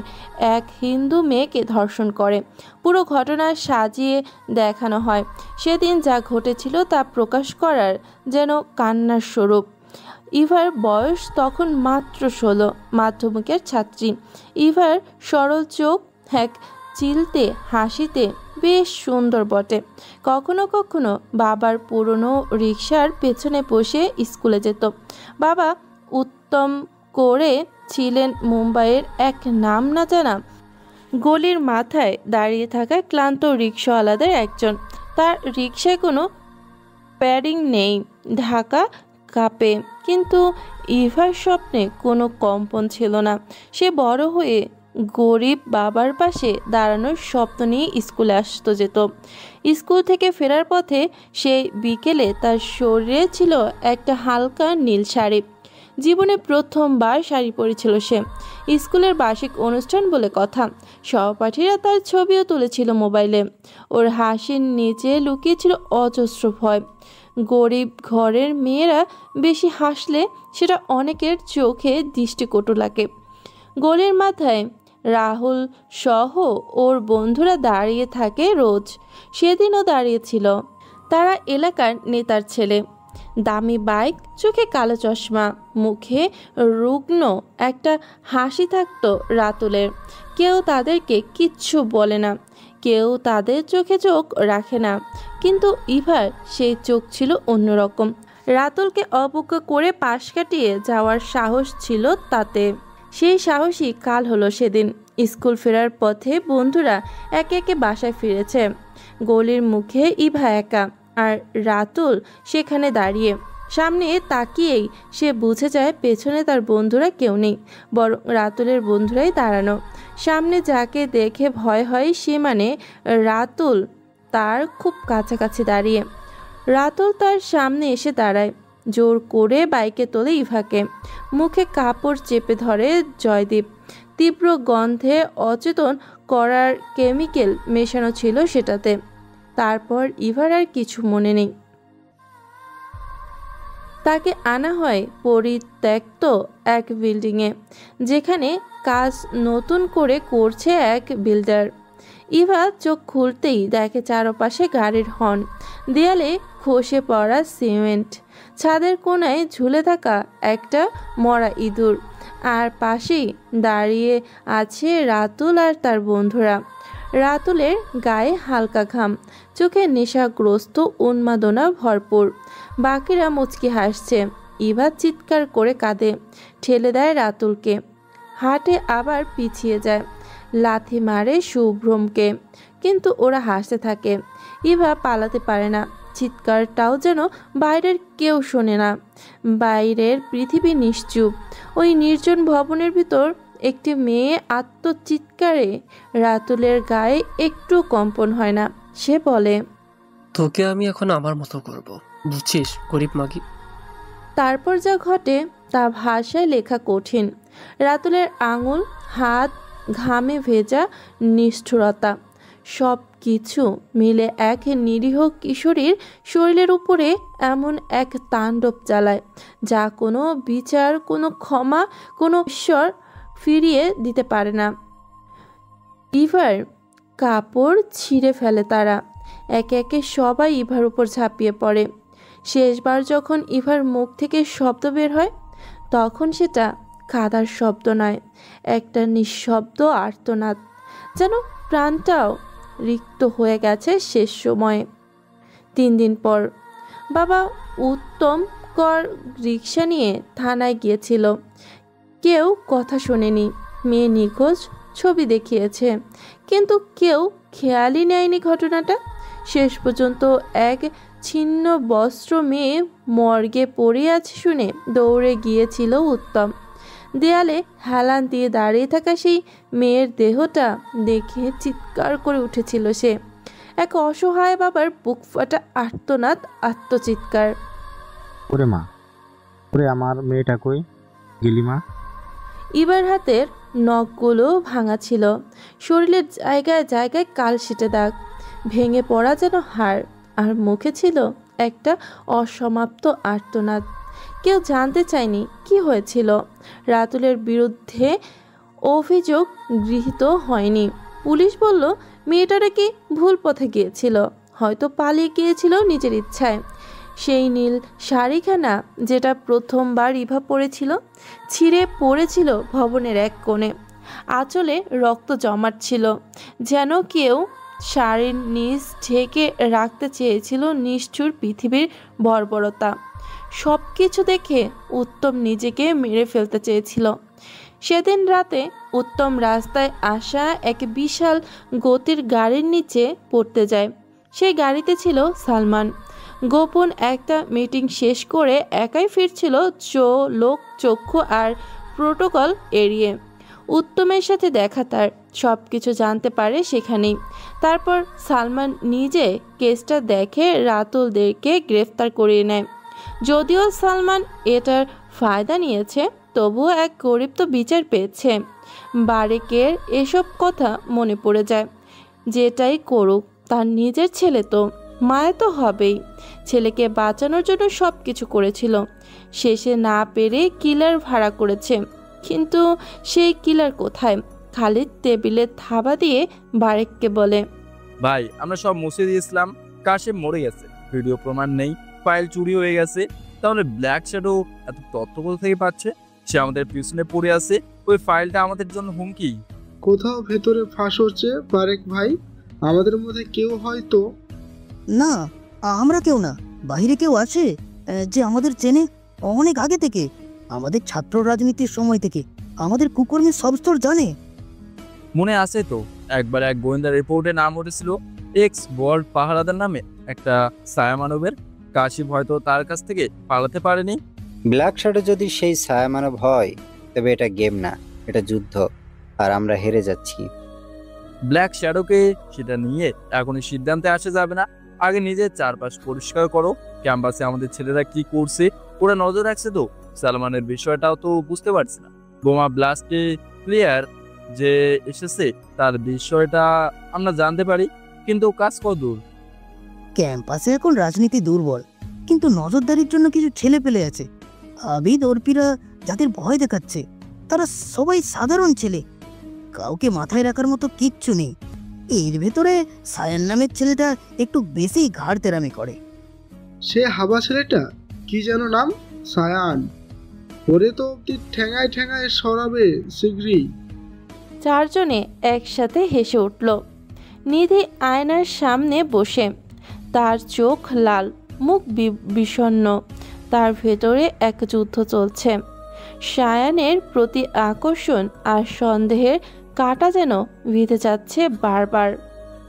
এক হিন্দু মেয়েকে ধর্ষণ করে। পুরো ঘটনা সাজিয়ে দেখানো হয়। সেদিন যা ঘটেছিল তা প্রকাশ করার যেন কান্নার স্বরূপ। ইভার বয়স তখন মাত্র 16, মাধ্যমিকের ছাত্রী। ইভার সরল চোখ, এক চিলতে হাসিতে বেশ সুন্দর বটে। কখনো কখনো বাবার পুরনো রিকশার পেছনে বসে স্কুলে যেত। বাবা উত্তম করে ছিলেন মুম্বাইয়ের এক নাম না জানা গলির মাথায় দাঁড়িয়ে থাকা ক্লান্ত রিকশাওয়ালাদের একজন। তার রিকশায় কোনো প্যাডিং নেই, ঢাকা কাঁপে, কিন্তু ইভার স্বপ্নে কোনো কম্পন ছিল না। সে বড় হয়ে গরিব বাবার পাশে দাঁড়ানোর স্বপ্ন নিয়ে স্কুলে আসতো যেত। স্কুল থেকে ফেরার পথে সেই বিকেলে তার শরীরে ছিল একটা হালকা নীল শাড়ি। জীবনে প্রথমবার শাড়ি পরেছিল সে। স্কুলের বার্ষিক অনুষ্ঠান বলে কথা, সহপাঠীরা তার ছবিও তুলেছিল মোবাইলে। ওর হাসির নিচে লুকিয়েছিল অজস্র ভয়। গরিব ঘরের মেয়েরা বেশি হাসলে সেটা অনেকের চোখে দৃষ্টিকটু লাগে। গলির মাথায় রাহুল সহ ওর বন্ধুরা দাঁড়িয়ে থাকে রোজ। সেদিনও দাঁড়িয়েছিল। তারা এলাকার নেতার ছেলে। দামি বাইক, চোখে কালো চশমা, মুখে রুগ্ন একটা হাসি থাকতো রাতুলের। কেউ তাদেরকে কিচ্ছু বলে না, কেউ তাদের চোখে চোখ রাখে না, কিন্তু ইভার সেই চোখ ছিল অন্যরকম। রাতুলকে অবজ্ঞা করে পাশ কাটিয়ে যাওয়ার সাহস ছিল তাতে। সেই সাহসী কাল হলো সেদিন। স্কুল ফেরার পথে বন্ধুরা একে একে বাসায় ফিরেছে। গলির মুখে ইভা একা, আর রাতুল সেখানে দাঁড়িয়ে। সামনে তাকিয়েই সে বুঝে যায় পেছনে তার বন্ধুরা কেউ নেই, বরং রাতুলের বন্ধুরাই দাঁড়ানো। সামনে যাকে দেখে ভয় হয় সে মানে রাতুল তার খুব কাছাকাছি দাঁড়িয়ে। রাতুল তার সামনে এসে দাঁড়ায়, জোর করে বাইকে তোলে ইভাকে। মুখে কাপড় চেপে ধরে জয়দীপ। তীব্র গন্ধে অচেতন করার কেমিক্যাল মেশানো ছিল সেটাতে। তারপর ইভার আর কিছু মনে নেই। তাকে আনা হয় পরিত্যক্ত এক বিল্ডিংয়ে, যেখানে কাজ নতুন করে করছে এক বিল্ডার। ইভা চোখ খুলতেই দেখে চারপাশে গাড়ির হর্ন, দেয়ালে খসে পড়া সিমেন্ট, ছাদের কোণায় ঝুলে থাকা একটা মরা ইঁদুর, আর পাশেই দাঁড়িয়ে আছে রাতুল আর তার বন্ধুরা। রাতুলের গায়ে হালকা ঘাম, চোখে নেশাগ্রস্ত উন্মাদনা ভরপুর। বাকিরা মুচকি হাসছে। ইভা চিৎকার করে কাঁদে, ঠেলে দেয় রাতুলকে, হাঁটে আবার পিছিয়ে যায়, লাথি মারে শুভ্রমকে, কিন্তু ওরা হাসতে থাকে। ইভা পালাতে পারে না, চিৎকারটাও যেন বাইরের কেউ শোনে না। বাইরের পৃথিবী নিশ্চুপ। ওই নির্জন ভবনের ভিতর একটি মেয়ে আত্মচিৎকারে রাতুলের গায়ে একটু কম্পন হয় না। সে বলে, তোকে আমি এখন আমার মতো করব, বুঝছিস গরিব মাগি। তারপর যা ঘটে তা ভাষায় লেখা কঠিন। রাতুলের আঙুল, হাত ঘামে ভেজা, নিষ্ঠুরতা, সব কিছু মিলে এক নিরীহ কিশোরীর শরীরের উপরে এমন এক তাণ্ডব চালায় যা কোনো বিচার, কোনো ক্ষমা, কোনো ঈশ্বর ফিরিয়ে দিতে পারে না। ইভার কাপড় ছিঁড়ে ফেলে তারা। একে একে সবাই ইভার উপর ঝাঁপিয়ে পড়ে। শেষবার যখন ইভার মুখ থেকে শব্দ বের হয়, তখন সেটা কাঁদার শব্দ নয়, একটা নিঃশব্দ আর্তনাদ, যেন প্রাণটাও রিক্ত হয়ে গেছে শেষ সময়ে। 3 দিন পর বাবা উত্তম কর রিক্সা নিয়ে থানায় গিয়েছিল। কেউ কথা শোনেনি। মেয়ে নিখোঁজ, ছবি দেখিয়েছে, কিন্তু কেউ খেয়ালই নেয়নি ঘটনাটা। শেষ পর্যন্ত এক ছিন্ন বস্ত্র মেয়ে মর্গে পড়ে আছে শুনে দৌড়ে গিয়েছিল উত্তম। দেয়ালে হেলান দিয়ে দাঁড়িয়ে থাকা সেই মেয়ের দেহটা দেখে চিৎকার করে উঠেছিল সে। এক অসহায় বাবার বুক ফাটা আর্তনাদ, আত্মচিৎকার। ওরে মা, ওরে আমার মেয়েটা কই গেলি মা? ইবার হাতের নখগুলো ভাঙা ছিল, শরীরের জায়গায় জায়গায় কালশিটে দাগ, ভেঙে পড়া যেন হাড়, আর মুখে ছিল একটা অসমাপ্ত আর্তনাদ। কেউ জানতে চায়নি কি হয়েছিল। রাতুলের বিরুদ্ধে অভিযোগ গৃহীত হয়নি। পুলিশ বলল মেয়েটা নাকি ভুল পথে গিয়েছিল, হয়তো পালিয়ে গিয়েছিল নিজের ইচ্ছায়। সেই নীল শাড়িখানা যেটা প্রথমবার ইভা পরেছিল ছিঁড়ে পড়েছিল ভবনের এক কোণে। আঁচলে রক্ত জমাট ছিল, যেন কেউ শাড়ির নিচ ঢেকে রাখতে চেয়েছিল নিষ্ঠুর পৃথিবীর বর্বরতা। সব কিছু দেখে উত্তম নিজেকে মেরে ফেলতে চেয়েছিল। সেদিন রাতে উত্তম রাস্তায় আসা এক বিশাল গতির গাড়ির নিচে পড়তে যায়। সেই গাড়িতে ছিল সালমান। গোপন একটা মিটিং শেষ করে একাই ফিরছিল লোক চক্ষু আর প্রোটোকল এড়িয়ে। উত্তমের সাথে দেখা তার, সব কিছু জানতে পারে সেখানেই। তারপর সালমান নিজে কেসটা দেখে রাতুলদেরকে গ্রেফতার করিয়ে নেয়। যদিও সালমান এটার ফায়দা নিয়েছে, তবুও এক গরিব তো বিচার পেয়েছে। বারেকের এসব কথা মনে পড়ে যায়। যেটাই করুক তার নিজের ছেলে তো, মায়া তো হবেই। ছেলেকে বাঁচানোর জন্য সব কিছু করেছিল। শেষে না পেরে কিলার ভাড়া করেছে, কিন্তু সেই কিলার কোথায়? খালিদ টেবিলে থাবা দিয়ে বারেককে বলে, ভাই আমরা সব মুছে দিয়েছিলাম, কাশেম মরে গেছে, ভিডিও প্রমাণ নেই, ফাইল চুরি হয়ে গেছে। তাহলে ব্ল্যাক শ্যাডো এত তথ্য কোথা থেকে পাচ্ছে? সে আমাদের পিছনে পড়ে আছে, ওই ফাইলটা আমাদের জন্য হুমকি। কোথাও ভেতরে ফাঁস হচ্ছে বারেক ভাই, আমাদের মধ্যে কেউ হয়তো। না, আমরা কেউ না, বাইরে কেউ আছে যে আমাদের চেনে অনেক আগে থেকে, আমাদের ছাত্র রাজনীতির সময় থেকে, আমাদের কুকর্মের সব স্তর জানে। মনে আছে তো একবার এক গোয়েন্দা রিপোর্টে নাম উঠেছিল এক্স ওয়ার্ল্ড পাহারাদার নামে একটা ছায়া মানবের। কাশিফ হয়তো তার কাছ থেকে পালাতে পারেনি। ব্ল্যাক শ্যাডো যদি সেই ছায়া মানব হয়, তবে এটা গেম না, এটা যুদ্ধ, আর আমরা হেরে যাচ্ছি। ব্ল্যাক শ্যাডোকে সেটা নিয়ে এখনই সিদ্ধান্তে আসা যাবে না। আগে নিজের চারপাশ পরিষ্কার করো। ক্যাম্পাসে আমাদের ছেলেরা কি করছে ওরা নজর রাখছে তো? সালমানের বিষয়টাও তো বুঝতে পারছি না। বোমা ব্লাস্টে প্লেয়ার যে এসেছে তার বিষয়টা আমরা জানতে পারি, কিন্তু কাজ কতদূর? ক্যাম্পাসে এখন রাজনীতি দুর্বল, কিন্তু নজরদারির জন্য কিছু ছেলে পেলে আছে। আবিদ অর্পিরা যাদের ভয় দেখাচ্ছে, তারা সবাই সাধারণ ছেলে, কাউকে মাথায় রাখার মতো কিচ্ছু নেই। এর ভেতরে সায়ান নামের ছেলেটা একটু বেশি ঘাড় তেরামি করে। সে হাবা ছেলেটা কি যেন নাম? সায়ান। ওরে তো অব্দি ঠেঙায় ঠেঙায় সরাবে শীঘ্রই। চারজনে একসাথে হেসে উঠল। নিধি আয়নার সামনে বসে, তার চোখ লাল, মুখ বিষণ্ণ। তার ভেতরে এক যুদ্ধ চলছে। সায়ানের প্রতি আকর্ষণ আর সন্দেহের কাঁটা যেন ভিতে যাচ্ছে বারবার।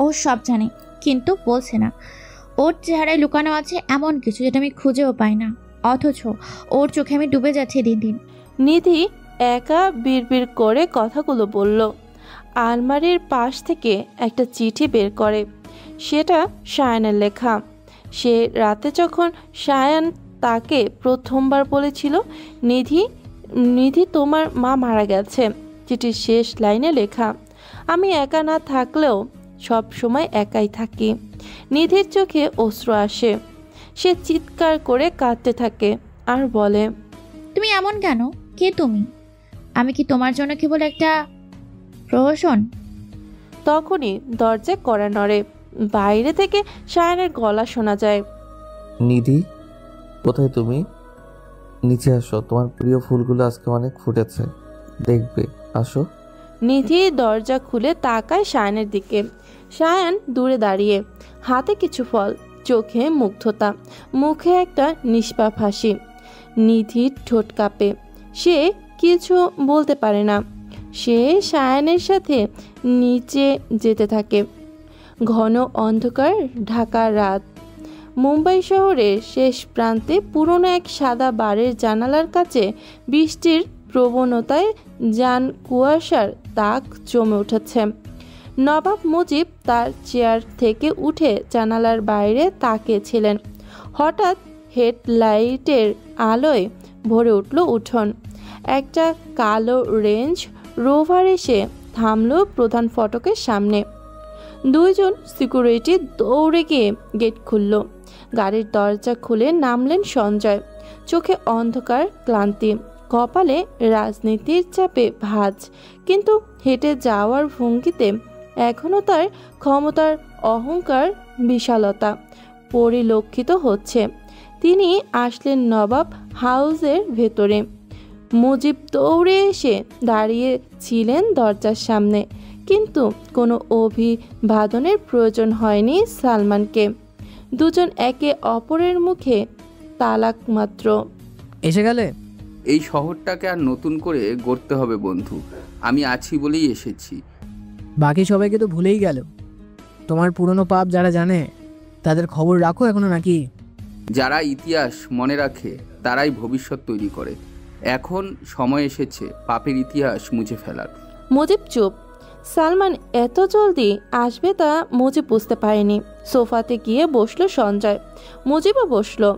ও সব জানে, কিন্তু বলছে না। ওর চেহারায় লুকানো আছে এমন কিছু যেটা আমি খুঁজেও পাই না, অথচ ওর চোখে আমি ডুবে যাচ্ছি দিন দিন। নিধি একা বিড়বিড় করে কথাগুলো বলল। আলমারির পাশ থেকে একটা চিঠি বের করে, সেটা সায়ানের লেখা। সে রাতে যখন সায়ান তাকে প্রথমবার বলেছিল, নিধি নিধি তোমার মা মারা গেছে, চিঠির শেষ লাইনে লেখা, আমি একা না থাকলেও সব সময় একাই থাকি। নিধির চোখে অশ্রু আসে। সে চিৎকার করে কাঁদতে থাকে আর বলে, তুমি এমন কেন? কে তুমি? আমি কি তোমার জন্য কেবল একটা প্রহসন? তখনই দরজা কড়া নড়ে। বাইরে থেকে সায়ানের গলা শোনা যায়, নিধি কোথায় তুমি? নিচে আসো, তোমার প্রিয় ফুলগুলো আজকে অনেক ফুটেছে, দেখবে, আসো। নিধি দরজা খুলে তাকায় সায়ানের দিকে। সায়ান দূরে দাঁড়িয়ে, হাতে কিছু ফল, চোখে মুগ্ধতা, মুখে একটা নিষ্পাপ হাসি। নিধির ঠোঁট কাঁপে, সে কিছু বলতে পারে না। সে সায়ানের সাথে নিচে যেতে থাকে। ঘন অন্ধকার ঢাকা রাত, মুম্বাই শহরের শেষ প্রান্তে পুরনো এক সাদা বারের জানালার কাছে বৃষ্টির প্রবণতায় যান কুয়াশার দাগ জমে উঠেছে। নবাব মুজিব তার চেয়ার থেকে উঠে জানালার বাইরে তাকিয়েছিলেন। হঠাৎ হেডলাইটের আলোয় ভরে উঠল উঠোন। একটা কালো রেঞ্জ রোভার এসে থামল প্রধান ফটকের সামনে। দুইজন সিকিউরিটি দৌড়ে গিয়ে গেট খুলল। গাড়ির দরজা খুলে নামলেন সঞ্জয়। চোখে অন্ধকার, ক্লান্তি, কপালে রাজনীতির চাপে ভাঁজ, কিন্তু হেঁটে যাওয়ার ভঙ্গিতে এখনও তার ক্ষমতার অহংকার, বিশালতা পরিলক্ষিত হচ্ছে। তিনি আসলেন নবাব হাউসের ভেতরে। মুজিব দৌড়ে এসে দাঁড়িয়েছিলেন দরজার সামনে, কিন্তু কোনো অভিবাদনের প্রয়োজন হয়নি সালমানকে। দুজন একে অপরের মুখে তালাক মাত্র। এসে গেলে? এই শহরটাকে আর নতুন করে গড়তে হবে বন্ধু, আমি আছি বলেই এসেছি। বাকি সবাইকে তো ভুলেই গেল। তোমার পুরনো পাপ যারা জানে তাদের খবর রাখো এখনো নাকি? যারা ইতিহাস মনে রাখে তারাই ভবিষ্যৎ তৈরি করে। এখন সময় এসেছে পাপের ইতিহাস মুছে ফেলার। মুজিব চুপ। সালমান এত জলদি আসবে তা মুজিব বুঝতে পারেনি। সোফাতে গিয়ে বসলো সঞ্জয়। মুজিবও বসলো।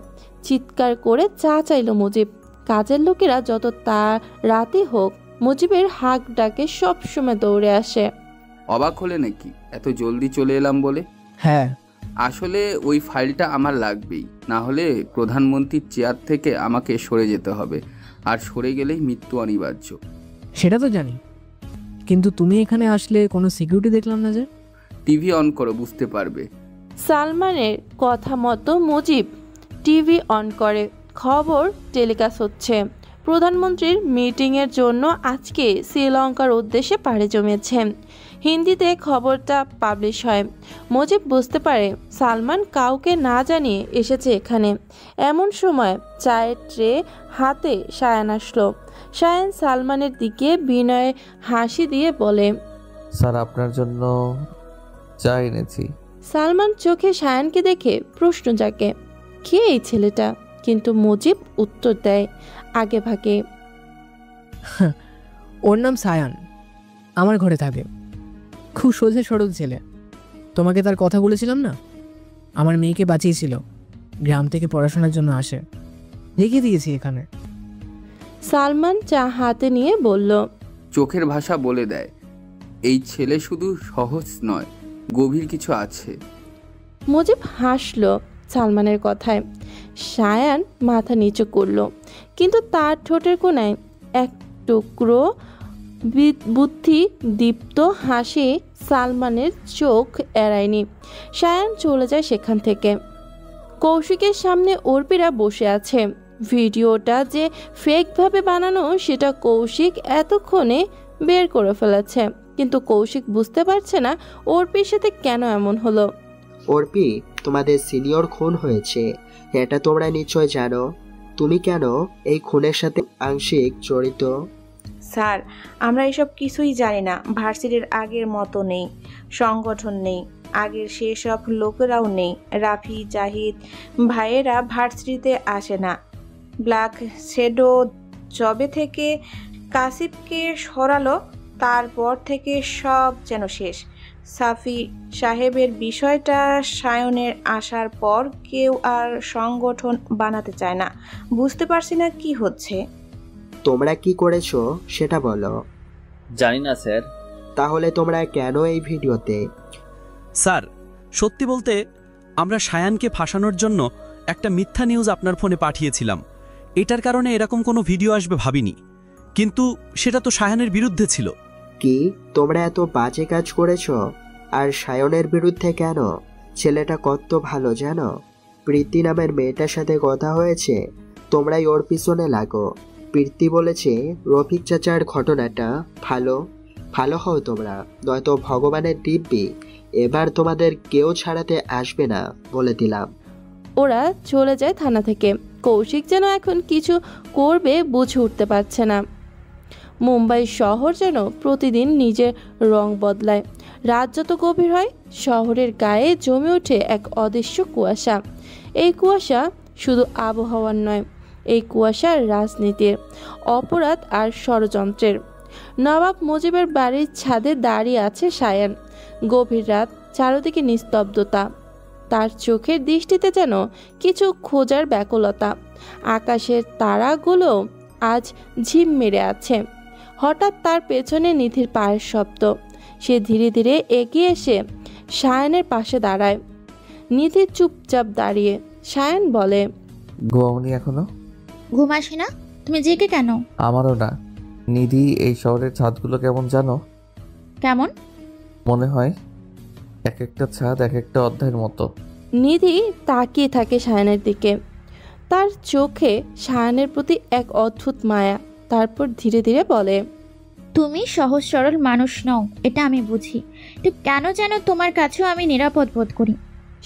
চিৎকার করে চা চাইল মুজিব। কাজের লোকেরা যত রাতে হোক মুজিবের হাঁক ডাকে সবসময় দৌড়ে আসে। অবাক হলে নাকি এত জলদি চলে এলাম বলে? হ্যাঁ, আসলে ওই ফাইলটা আমার লাগবেই, না হলে প্রধানমন্ত্রীর চেয়ার থেকে আমাকে সরে যেতে হবে, আর সরে গেলেই মৃত্যু অনিবার্য। সেটা তো জানি, কিন্তু তুমি এখানে আসলে কোনো সিকিউরিটি দেখলাম না যে। টিভি অন করো, বুঝতে পারবে। সালমানের কথা মতো মুজিব টিভি অন করে। খবর টেলিকাস্ট হচ্ছে। প্রধানমন্ত্রীর মিটিংয়ের জন্য আজকে শ্রীলঙ্কার উদ্দেশ্যে পাড়ি জমিয়েছেন। হিন্দিতে খবরটা পাবলিশ হয়। মুজিব বুঝতে পারে সালমান কাউকে না জানিয়ে এসেছে এখানে। এমন সময় চায়ের ট্রে হাতে সায়ান আসলো। সায়ান সালমানের দিকে বিনয়ে হাসি দিয়ে বলে, স্যার আপনার জন্য চা এনেছি। সালমান চোখে সায়ানকে দেখে প্রশ্ন জাগে, কে এই ছেলেটা? কিন্তু মুজিব উত্তর দেয় আগে ভাগে, ওর নাম সায়ান, আমার ঘরে থাকে। খুব সোজা সরল ছেলে। তোমাকে তার কথা বলেছিলাম না, আমার মেয়েকে বাঁচিয়েছিল। গ্রাম থেকে পড়াশোনার জন্য আসে, রেখে দিয়েছি এখানে। সালমান চা হাতে নিয়ে বলল, চোখের ভাষা বলে দেয় এই ছেলে শুধু সহজ নয়, গভীর কিছু আছে। মুজিব হাসল সালমানের কথায়। সায়ান মাথা নিচু করল, কিন্তু তার ঠোঁটের কোণায় এক টুকরো বুদ্ধি দীপ্ত হাসি সালমানের চোখ এড়ায়নি। সায়ান চলে যায় সেখান থেকে। কৌশিকের সামনে অর্পিরা বসে আছে। ভিডিওটা যে ফেকভাবে বানানো সেটা কৌশিক এতক্ষণে বের করে ফেলেছে, কিন্তু কৌশিক বুঝতে পারছে না অর্পির সাথে কেন এমন হলো। অর্পি, তোমাদের সিনিয়র খুন হয়েছে, এটা তোমরা নিশ্চয় জানো। তুমি কেন এই খুনের সাথে আংশিক জড়িত? স্যার, আমরা এসব কিছুই জানি না। ভার্সিটির আগের মতো নেই, সংগঠন নেই, আগের সেসব লোকেরাও নেই। রাফি, জাহিদ ভাইয়েরা ভার্সিটিতে আসে না। ব্ল্যাক শ্যাডো জবে থেকে কাসিফকে সরালো, তারপর থেকে সব যেন শেষ। সাফি সাহেবের বিষয়টা সায়নের আসার পর কেউ আর সংগঠন বানাতে চায় না। বুঝতে পারছি না কি হচ্ছে। তোমরা কি করেছো সেটা বলো। জানি না স্যার। তাহলে তোমরা কেন এই ভিডিওতে? স্যার, সত্যি বলতে আমরা সায়ানকে ফাঁসানোর জন্য একটা মিথ্যা নিউজ আপনার ফোনে পাঠিয়েছিলাম। এটার কারণে এরকম কোনো ভিডিও আসবে ভাবিনি, কিন্তু সেটা তো সায়ানের বিরুদ্ধে ছিল। কি তোমরা এত বাজে কাজ করেছো? আর সায়নের বিরুদ্ধে কেন? ছেলেটা কত ভালো জানো? প্রীতি নামের মেয়েটার সাথে কথা হয়েছে, তোমরাই ওর পিছনে লাগো। প্রীতি বলেছে রফিক চাচার ঘটনাটা ভালো ভালো হও তোমরা, নয়তো ভগবানের দিব্যি এবার তোমাদের কেউ ছাড়াতে আসবে না, বলে দিলাম। ওরা চলে যায় থানা থেকে। কৌশিক যেন এখন কিছু করবে বুঝে উঠতে পারছে না। মুম্বাই শহর যেন প্রতিদিন নিজের রং বদলায়। রাত যত গভীর হয় শহরের গায়ে জমে ওঠে এক অদৃশ্য কুয়াশা। এই কুয়াশা শুধু আবহাওয়ার নয়, এই কুয়াশা রাজনীতির, অপরাধ আর ষড়যন্ত্রের। নবাব মুজিবের বাড়ির ছাদে দাঁড়িয়ে আছে সায়ান। গভীর রাত, চারদিকে নিস্তব্ধতা, তার চোখের দৃষ্টিতে যেন কিছু খোঁজার ব্যাকুলতা। আকাশের তারাগুলো আজ ঝিম মেরে আছে। হঠাৎ তার পেছনে নিধির পায়ের শব্দ। সে ধীরে ধীরে এগিয়ে এসে সায়ানের পাশে দাঁড়ায়। নিধি চুপচাপ দাঁড়িয়ে। সায়ান বলে, ঘুমাওনি এখনো? ঘুম আসে না? তুমি জেগে কেন? আমারও না। নিধি, এই শহরের ছাদগুলো কেমন জানো? কেমন? মনে হয় এক একটা ছাদ এক একটা অধ্যায়ের মতো। নিধি তাকিয়ে থাকে সায়ানের দিকে। তার চোখে সায়ানের প্রতি এক অদ্ভুত মায়া। তারপর ধীরে ধীরে বলে, তুমি সহজ সরল মানুষ নও, এটা আমি বুঝি। তো কেন যেন তোমার কাছেও আমি নিরাপদ বোধ করি।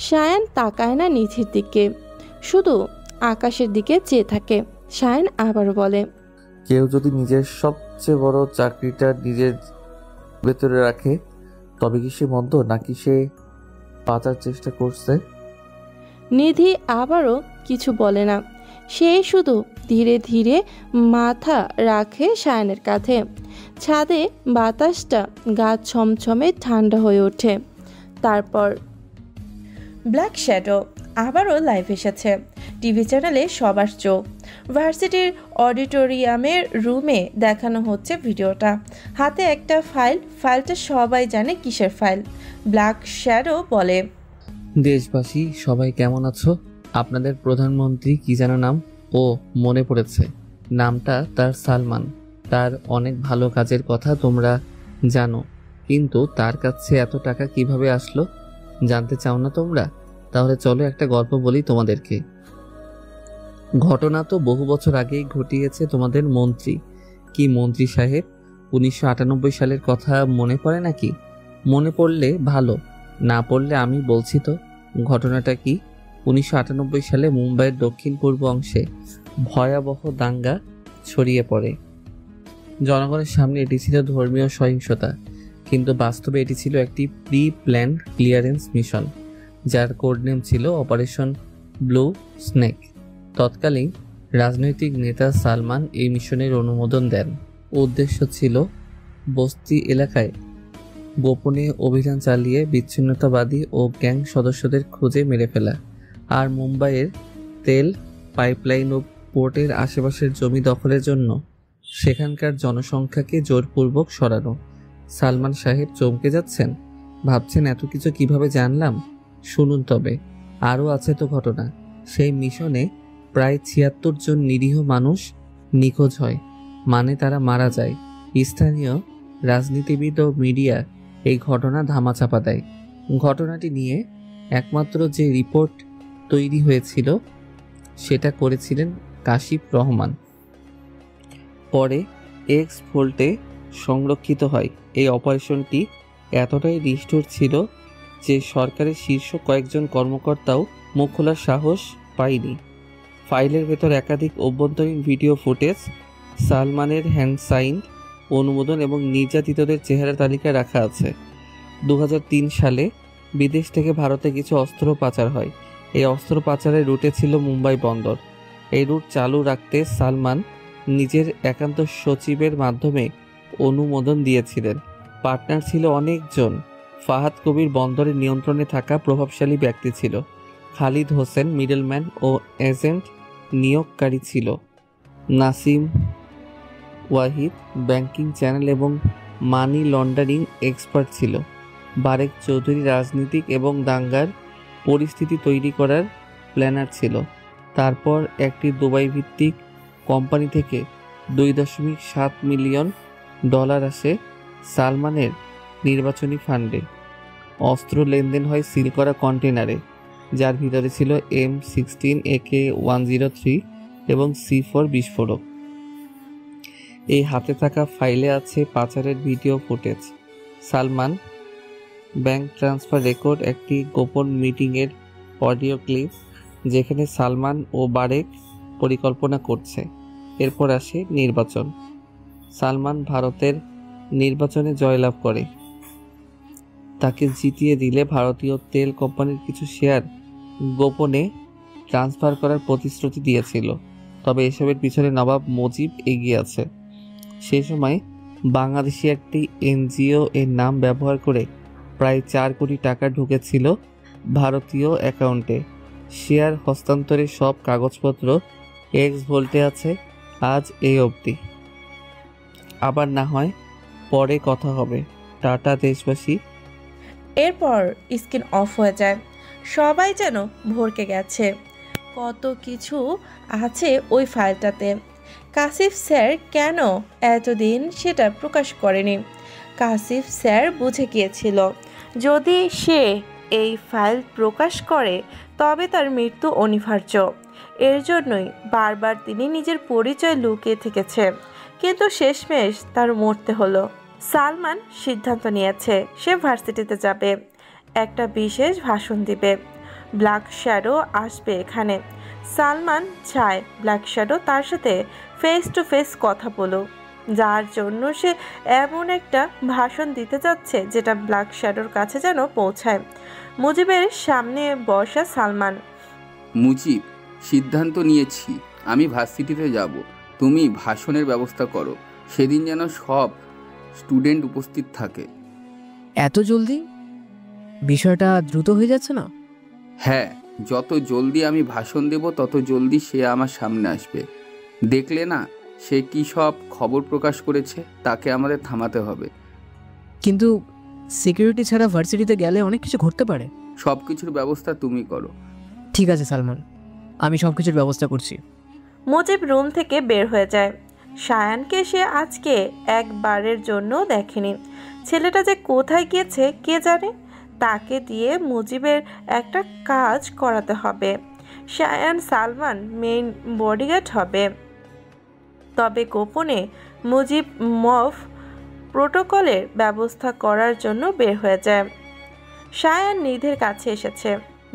সায়ান তাকায় না নিধির দিকে, শুধু আকাশের দিকে চেয়ে থাকে। সায়ান আবারও বলে, কেউ যদি নিজের সবচেয়ে বড় চাকরিটা নিজের ভেতরে রাখে তবে কি সে মন্দ, নাকি সে বাঁচার চেষ্টা করছে? নিধি আবারও কিছু বলে না। সে শুধু ধীরে ধীরে মাথা রাখে সায়ানের কাঁধে। ছাদে বাতাসটা গা ছমছমে ঠান্ডা হয়ে ওঠে। তারপর ব্ল্যাক শ্যাডো আবারও লাইভ এসেছে। টিভি চ্যানেলে সবার চোখ। ভার্সিটির অডিটোরিয়ামের রুমে দেখানো হচ্ছে ভিডিওটা। হাতে একটা ফাইলটা সবাই জানে কিসের ফাইল। ব্ল্যাক শ্যাডো বলে, দেশবাসী সবাই কেমন আছো? আপনাদের প্রধানমন্ত্রী কি যেন নাম? ও মনে পড়েছে, নামটা তার সালমান। তার অনেক ভালো কাজের কথা তোমরা জানো, কিন্তু তার কাছে এত টাকা কিভাবে আসলো জানতে চাও না তোমরা? তাহলে চলো একটা গল্প বলি তোমাদেরকে। ঘটনা তো বহু বছর আগেই ঘটিয়েছে তোমাদের মন্ত্রী। কি মন্ত্রী সাহেব, 1998 সালের কথা মনে পড়ে নাকি? মনে পড়লে ভালো, না পড়লে আমি বলছি তো ঘটনাটা কি। 1998 সালে মুম্বাইয়ের দক্ষিণ পূর্ব অংশে ভয়াবহ দাঙ্গা ছড়িয়ে পড়ে। জনগণের সামনে এটি ছিল ধর্মীয় সহিংসতা, কিন্তু বাস্তবে এটি ছিল একটি প্রি প্ল্যান্ড ক্লিয়ারেন্স মিশন, যার কোড নেম ছিল অপারেশন ব্লু স্নেক। তৎকালীন রাজনৈতিক নেতা সালমান এই মিশনের অনুমোদন দেন। উদ্দেশ্য ছিল বস্তি এলাকায় গোপনে অভিযান চালিয়ে বিচ্ছিন্নতাবাদী ও গ্যাং সদস্যদের খুঁজে মেরে ফেলা, আর মুম্বাইয়ের তেল পাইপলাইন ও পোর্টের আশেপাশের জমি দখলের জন্য সেখানকার জনসংখ্যাকে জোরপূর্বক সরানো। সালমান সাহেব চমকে যাচ্ছেন, ভাবছেন এত কিছু কিভাবে জানলাম? শুনুন তবে, আরও আছে তো ঘটনা। সেই মিশনে প্রায় 76 জন নিরীহ মানুষ নিখোঁজ হয়, মানে তারা মারা যায়। স্থানীয় রাজনীতিবিদ ও মিডিয়া এই ঘটনা ধামাচাপা দেয়। ঘটনাটি নিয়ে একমাত্র যে রিপোর্ট তৈরি হয়েছিল সেটা করেছিলেন কাশিফ রহমান। পরে এক্স ভোল্টে সংরক্ষিত হয়। এই অপারেশনটি এতটাই নিষ্ঠুর ছিল যে সরকারের শীর্ষ কয়েকজন কর্মকর্তাও মুখ খোলার সাহস পায়নি। ফাইলের ভেতর একাধিক অভ্যন্তরীণ ভিডিও ফুটেজ, সালমানের হ্যান্ড সাইন, অনুমোদন এবং নির্যাতিতদের চেহারা তালিকা রাখা আছে। 2003 সালে বিদেশ থেকে ভারতে কিছু অস্ত্র পাচার হয়। এই অস্ত্র পাচারের রুটে ছিল মুম্বাই বন্দর। এই রুট চালু রাখতে সালমান নিজের একান্ত সচিবের মাধ্যমে অনুমোদন দিয়েছিলেন। পার্টনার ছিল অনেকজন। ফাহাদ কবির বন্দরের নিয়ন্ত্রণে থাকা প্রভাবশালী ব্যক্তি ছিল। খালিদ হোসেন মিডলম্যান ও এজেন্ট নিয়োগকারী ছিল। নাসিম ওয়াহিদ ব্যাংকিং চ্যানেল এবং মানি লন্ডারিং এক্সপার্ট ছিল। বারেক চৌধুরী রাজনীতিক এবং দাঙ্গার পরিস্থিতি তৈরি করার প্ল্যানার ছিল। তারপর একটি দুবাই ভিত্তিক কোম্পানি থেকে $2.7 মিলিয়ন আসে সালমানের নির্বাচনী ফান্ডে। অস্ত্র লেনদেন হয় সিল করা কন্টেনারে, যার ভিতরে ছিল M16 AK-103 এবং C4 বিস্ফোরক। এই হাতে থাকা ফাইলে আছে পাচারের video footage, Salman bank transfer record, একটি গোপন মিটিংয়ের অডিও ক্লিপ যেখানে সালমান ও বারেক পরিকল্পনা করছে। এরপর আসে নির্বাচন। সালমান ভারতের নির্বাচনে জয়লাভ করে। তাকে জিতিয়ে দিলে ভারতীয় তেল কোম্পানির কিছু শেয়ার গোপনে ট্রান্সফার করার প্রতিশ্রুতি দিয়েছিল, তবে এসবের পিছনে নবাব মুজিব এগিয়ে আছে। সেই সময় বাংলাদেশি একটি এনজিও এর নাম ব্যবহার করে প্রায় 4 কোটি টাকা ঢুকেছিল ভারতীয় অ্যাকাউন্টে। শেয়ার হস্তান্তরের সব কাগজপত্র এক্স ভোল্টে আছে আজ এই অবধি। আবার না হয় পরে কথা হবে। টাটা দেশবাসী। এরপর স্ক্রিন অফ হয়ে যায়। সবাই যেন ভরকে গেছে। কত কিছু আছে ওই ফাইলটাতে। কাশিফ স্যার কেন এতদিন সেটা প্রকাশ করেনি? কাশিফ স্যার বুঝে গিয়েছিল যদি সে এই ফাইল প্রকাশ করে তবে তার মৃত্যু অনিবার্য। এর জন্যই বারবার তিনি নিজের পরিচয় লুকিয়ে থেকেছে, কিন্তু শেষমেশ তার মরতে হলো। সালমান সিদ্ধান্ত নিয়েছে সে ভার্সিটিতে যাবে, একটা বিশেষ ভাষণ দিবে। ব্ল্যাক শ্যাডো আসবে এখানে। সালমান চায় ব্ল্যাক শ্যাডো তার সাথে ফেস টু ফেস কথা বলুক, যার জন্য সে এমন একটা ভাষণ দিতে যাচ্ছে যেটা ব্ল্যাক শ্যাডোর কাছে যেন পৌঁছায়। মুজিবের সামনে বসা সালমান। মুজিব, সিদ্ধান্ত নিয়েছি আমি ভার্সিটিতে যাব। তুমি ভাষণের ব্যবস্থা করো, সেদিন যেন সব স্টুডেন্ট উপস্থিত থাকে। এত জলদি? বিষয়টা দ্রুত হয়ে যাচ্ছে না? হ্যাঁ, যত জলদি আমি ভাষণ দেব তত জলদি সে আমার সামনে আসবে। দেখলে না সে কি সব খবর প্রকাশ করেছে, তাকে আমাদের থামাতে হবে। কিন্তু সিকিউরিটি ছাড়া ভার্সিটিতে গেলে অনেক কিছু ঘটতে পারে। সব কিছুর ব্যবস্থা তুমি করো। ঠিক আছে সালমান, আমি সব কিছুর ব্যবস্থা করছি। মুজিব রুম থেকে বের হয়ে যায়। সায়ানকে সে আজকে একবারের জন্য দেখেনি। ছেলেটা যে কোথায় গিয়েছে কে জানে। তাকে দিয়ে মুজিবের একটা কাজ করাতে হবে। সায়ান সালমান মেইন বডিগার্ড হবে। তবে গোপনে মুজিব মফ প্রোটোকলের ব্যবস্থা করার জন্য বের হয়ে যায়। সায়ান নিধির কাছে এসেছে।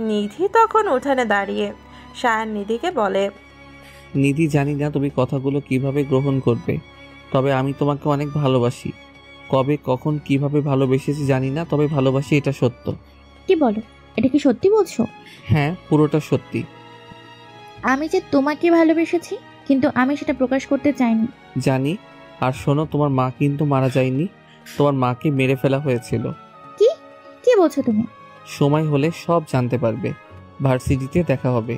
নিধি তখন উঠানে দাঁড়িয়ে। সায়ান নিধিকে বলে, নিধি, জানি না তুমি কথাগুলো কিভাবে গ্রহণ করবে, তবে আমি তোমাকে অনেক ভালোবাসি। কবে কখন কিভাবে ভালোবেসেছি জানি না, তবে ভালোবাসি, এটা সত্য। কি বলো, এটা কি সত্যি বলছো? হ্যাঁ, পুরোটা সত্যি। আমি যে তোমাকে ভালোবেসেছি, কিন্তু আমি সেটা প্রকাশ করতে চাইনি। জানি। আর শোনো, তোমার মা কিন্তু মারা যায়নি, তোমার মাকে মেরে ফেলা হয়েছিল। কি কি বলছো তুমি? সময় হলে সব জানতে পারবে। ভার্সিটিতে দেখা হবে।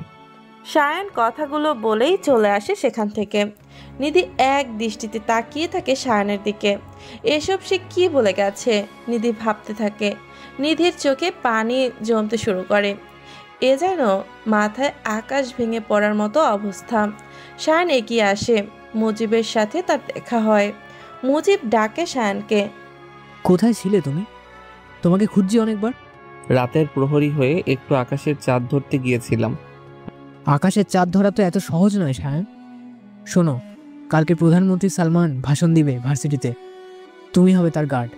সায়ান কথাগুলো বলেই চলে আসে সেখান থেকে। নিধি এক দৃষ্টিতে তাকিয়ে থাকে সায়ানের দিকে। এসব সে কি বলে গেছে? নিধি ভাবতে থাকে। নিধির চোখে পানি জমতে শুরু করে। এ যেন মাথায় আকাশ ভেঙে পড়ার মতো অবস্থা। সায়ান এগিয়ে আসে। মুজিবের সাথে তার দেখা হয়। মুজিব ডাকে সায়ানকে। কোথায় ছিলে তুমি? তোমাকে খুঁজছি অনেকবার। রাতের প্রহরী হয়ে একটু আকাশের চাঁদ ধরতে গিয়েছিলাম। আকাশের চাঁদ ধরা তো এত সহজ নয় সায়ান। শোনো, কালকে প্রধানমন্ত্রী সালমান ভাষণ দিবে ভার্সিটিতে। তুমি হবে তার গার্ড।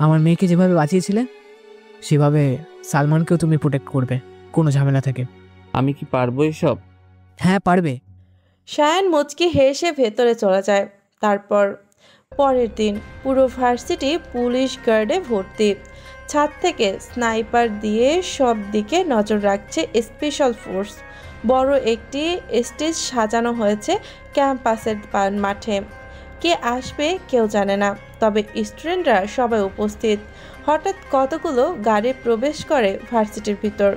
আমার মেয়েকে যেভাবে বাঁচিয়েছিলে সেভাবে সালমানকেও তুমি প্রোটেক্ট করবে কোনো ঝামেলা থেকে। আমি কি পারবো এসব? হ্যাঁ, পারবে। সায়ান মুচকি হেসে ভেতরে চলে যায়। তারপর পরের দিন পুরো ভার্সিটি পুলিশ গার্ডে ভর্তি। ছাদ থেকে স্নাইপার দিয়ে সব দিকে নজর রাখছে স্পেশাল ফোর্স। বড় একটি স্টেজ সাজানো হয়েছে ক্যাম্পাসের মাঠে। কে আসবে কেউ জানে না, তবে স্টুডেন্টরা সবাই উপস্থিত। হঠাৎ কতগুলো গাড়ি প্রবেশ করে ভার্সিটির ভিতর।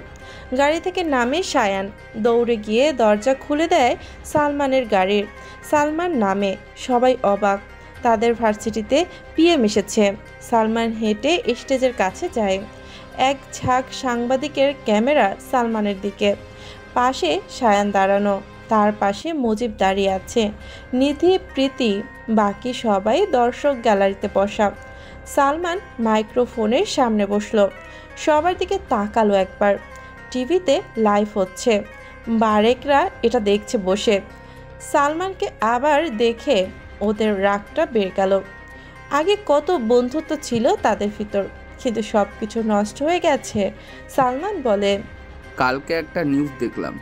গাড়ি থেকে নামে সায়ান। দৌড়ে গিয়ে দরজা খুলে দেয় সালমানের গাড়ির। সালমান নামে। সবাই অবাক। তাদের ভার্সিটিতে পিএম এসেছে। সালমান হেঁটে স্টেজের কাছে যায়। এক ঝাঁক সাংবাদিকের ক্যামেরা সালমানের দিকে। পাশে সায়ান দাঁড়ানো, তার পাশে মুজিব দাঁড়িয়ে আছে। নিধি, প্রীতি, বাকি সবাই দর্শক গ্যালারিতে বসা। সালমান মাইক্রোফোনের সামনে বসলো। সবার দিকে তাকালো একবার। টিভিতে লাইভ হচ্ছে। বারেকরা এটা দেখছে বসে। সালমানকে আবার দেখে ওদের রাগটা বেড়ে গেল। আগে কত বন্ধুত্ব ছিল তাদের ভিতর, কিন্তু সব কিছু নষ্ট হয়ে গেছে। সালমান বলে, কালকে একটা নিউজ দেখলাম,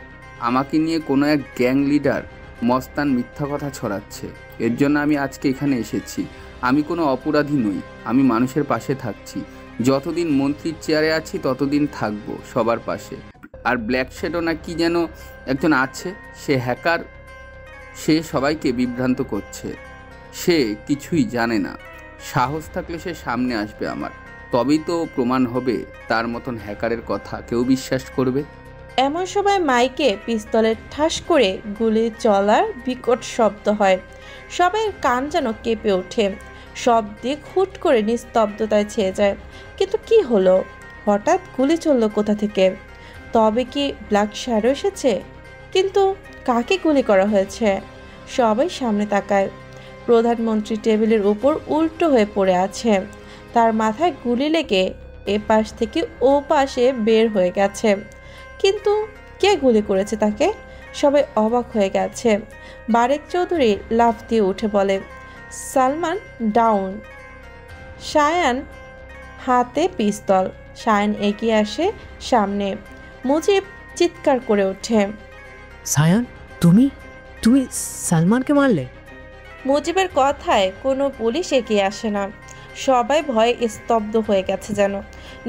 আমাকে নিয়ে কোনো এক গ্যাং লিডার মস্তান মিথ্যা কথা ছড়াচ্ছে। এর জন্য আমি আজকে এখানে এসেছি। আমি কোনো অপরাধী নই, আমি মানুষের পাশে থাকছি। যতদিন মন্ত্রীর চেয়ারে আছি ততদিন থাকবো সবার পাশে। আর ব্ল্যাক শ্যাডো না কি যেন একজন আছে, সে হ্যাকার। সে সবাইকে বিভ্রান্ত করছে। সে কিছুই জানে না। সাহস থাকলে সে সামনে আসবে আমার, তবেই তো প্রমাণ হবে তার মতন হ্যাকারের কথা কেউ বিশ্বাস করবে। এমন সময় মাইকে পিস্তলের ঠাস করে গুলি চলার বিকট শব্দ হয়। সবাই কান যেন কেঁপে ওঠে। সব দিক হুট করে নিস্তব্ধতায় ছেয়ে যায়। কিন্তু কি হলো? হঠাৎ গুলি চলল কোথা থেকে? তবে কি ব্ল্যাক শ্যাডো এসেছে? কিন্তু কাকে গুলি করা হয়েছে? সবাই সামনে তাকায়। প্রধানমন্ত্রী টেবিলের উপর উল্টো হয়ে পড়ে আছে। তার মাথায় গুলি লেগে এ পাশ থেকে ও পাশে বের হয়ে গেছে। কিন্তু কে গুলি করেছে তাকে? সবাই অবাক হয়ে গেছে। বারেক চৌধুরী লাফ দিয়ে উঠে বলে, সালমান ডাউন। সায়ান হাতে পিস্তল। সায়ান এগিয়ে আসে সামনে। মুজিব চিৎকার করে ওঠে, সায়ান, তুমি তুমি সালমানকে মারলে? মুজিবের কথায় কোনো পুলিশ এগিয়ে আসে না। সবাই ভয়ে স্তব্ধ হয়ে গেছে যেন।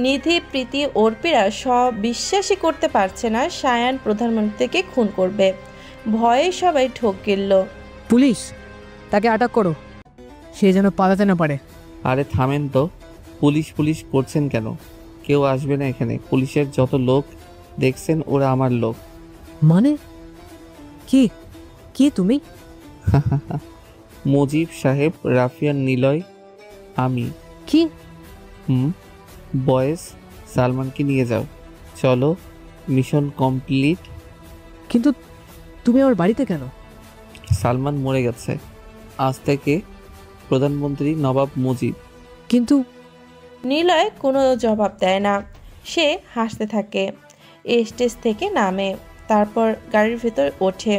নিধি, প্রীতি, অর্পিরা সব বিশ্বাসই করতে পারছে না সায়ান প্রধানমন্ত্রীকে খুন করবে। ভয়ে সবাই ঠোক গিলল। পুলিশ, তাকে আটক করো, সে যেন পালাতে না পারে। আরে থামেন তো, পুলিশ পুলিশ করছেন কেন? কেউ আসবে না এখানে। পুলিশের যত লোক দেখছেন ওরা আমার লোক। মানে কি? কি তুমি? মুজিব সাহেব, রাফিয়ান, নিলয়, আমি। কি? বয়েস, সালমানকে নিয়ে যাও। চলো, মিশন কমপ্লিট। কিন্তু তুমি আমার বাড়িতে কেন? সালমান মরে গেছে। আজ থেকে প্রধানমন্ত্রী নবাব মুজিব। কিন্তু নিলয় কোনো জবাব দেয় না। সে হাসতে থাকে। স্টেজ থেকে নামে, তারপর গাড়ির ভেতর ওঠে,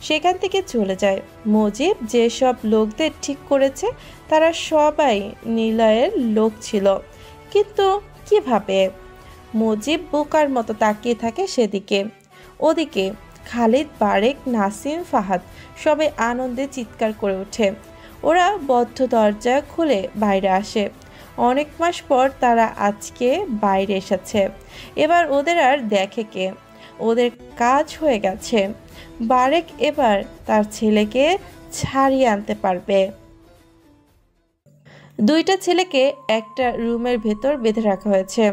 সেখান থেকে চলে যায়। মুজিব যেসব লোকদের ঠিক করেছে তারা সবাই নিলয়ের লোক ছিল। কিন্তু কিভাবে? মুজিব বোকার মতো তাকিয়ে থাকে সেদিকে। ওদিকে খালিদ, বারেক, নাসিম, ফাহাদ সবাই আনন্দে চিৎকার করে ওঠে। ওরা বদ্ধ দরজা খুলে বাইরে আসে। অনেক মাস পর তারা আজকে বাইরে এসেছে। এবার ওদের আর দেখে কে? ওদের কাজ হয়ে গেছে। বারেক এবার তার ছেলেকে ছাড়িয়ে আনতে পারবে। দুইটা ছেলেকে একটা রুমের ভেতর বেঁধে রাখা হয়েছে।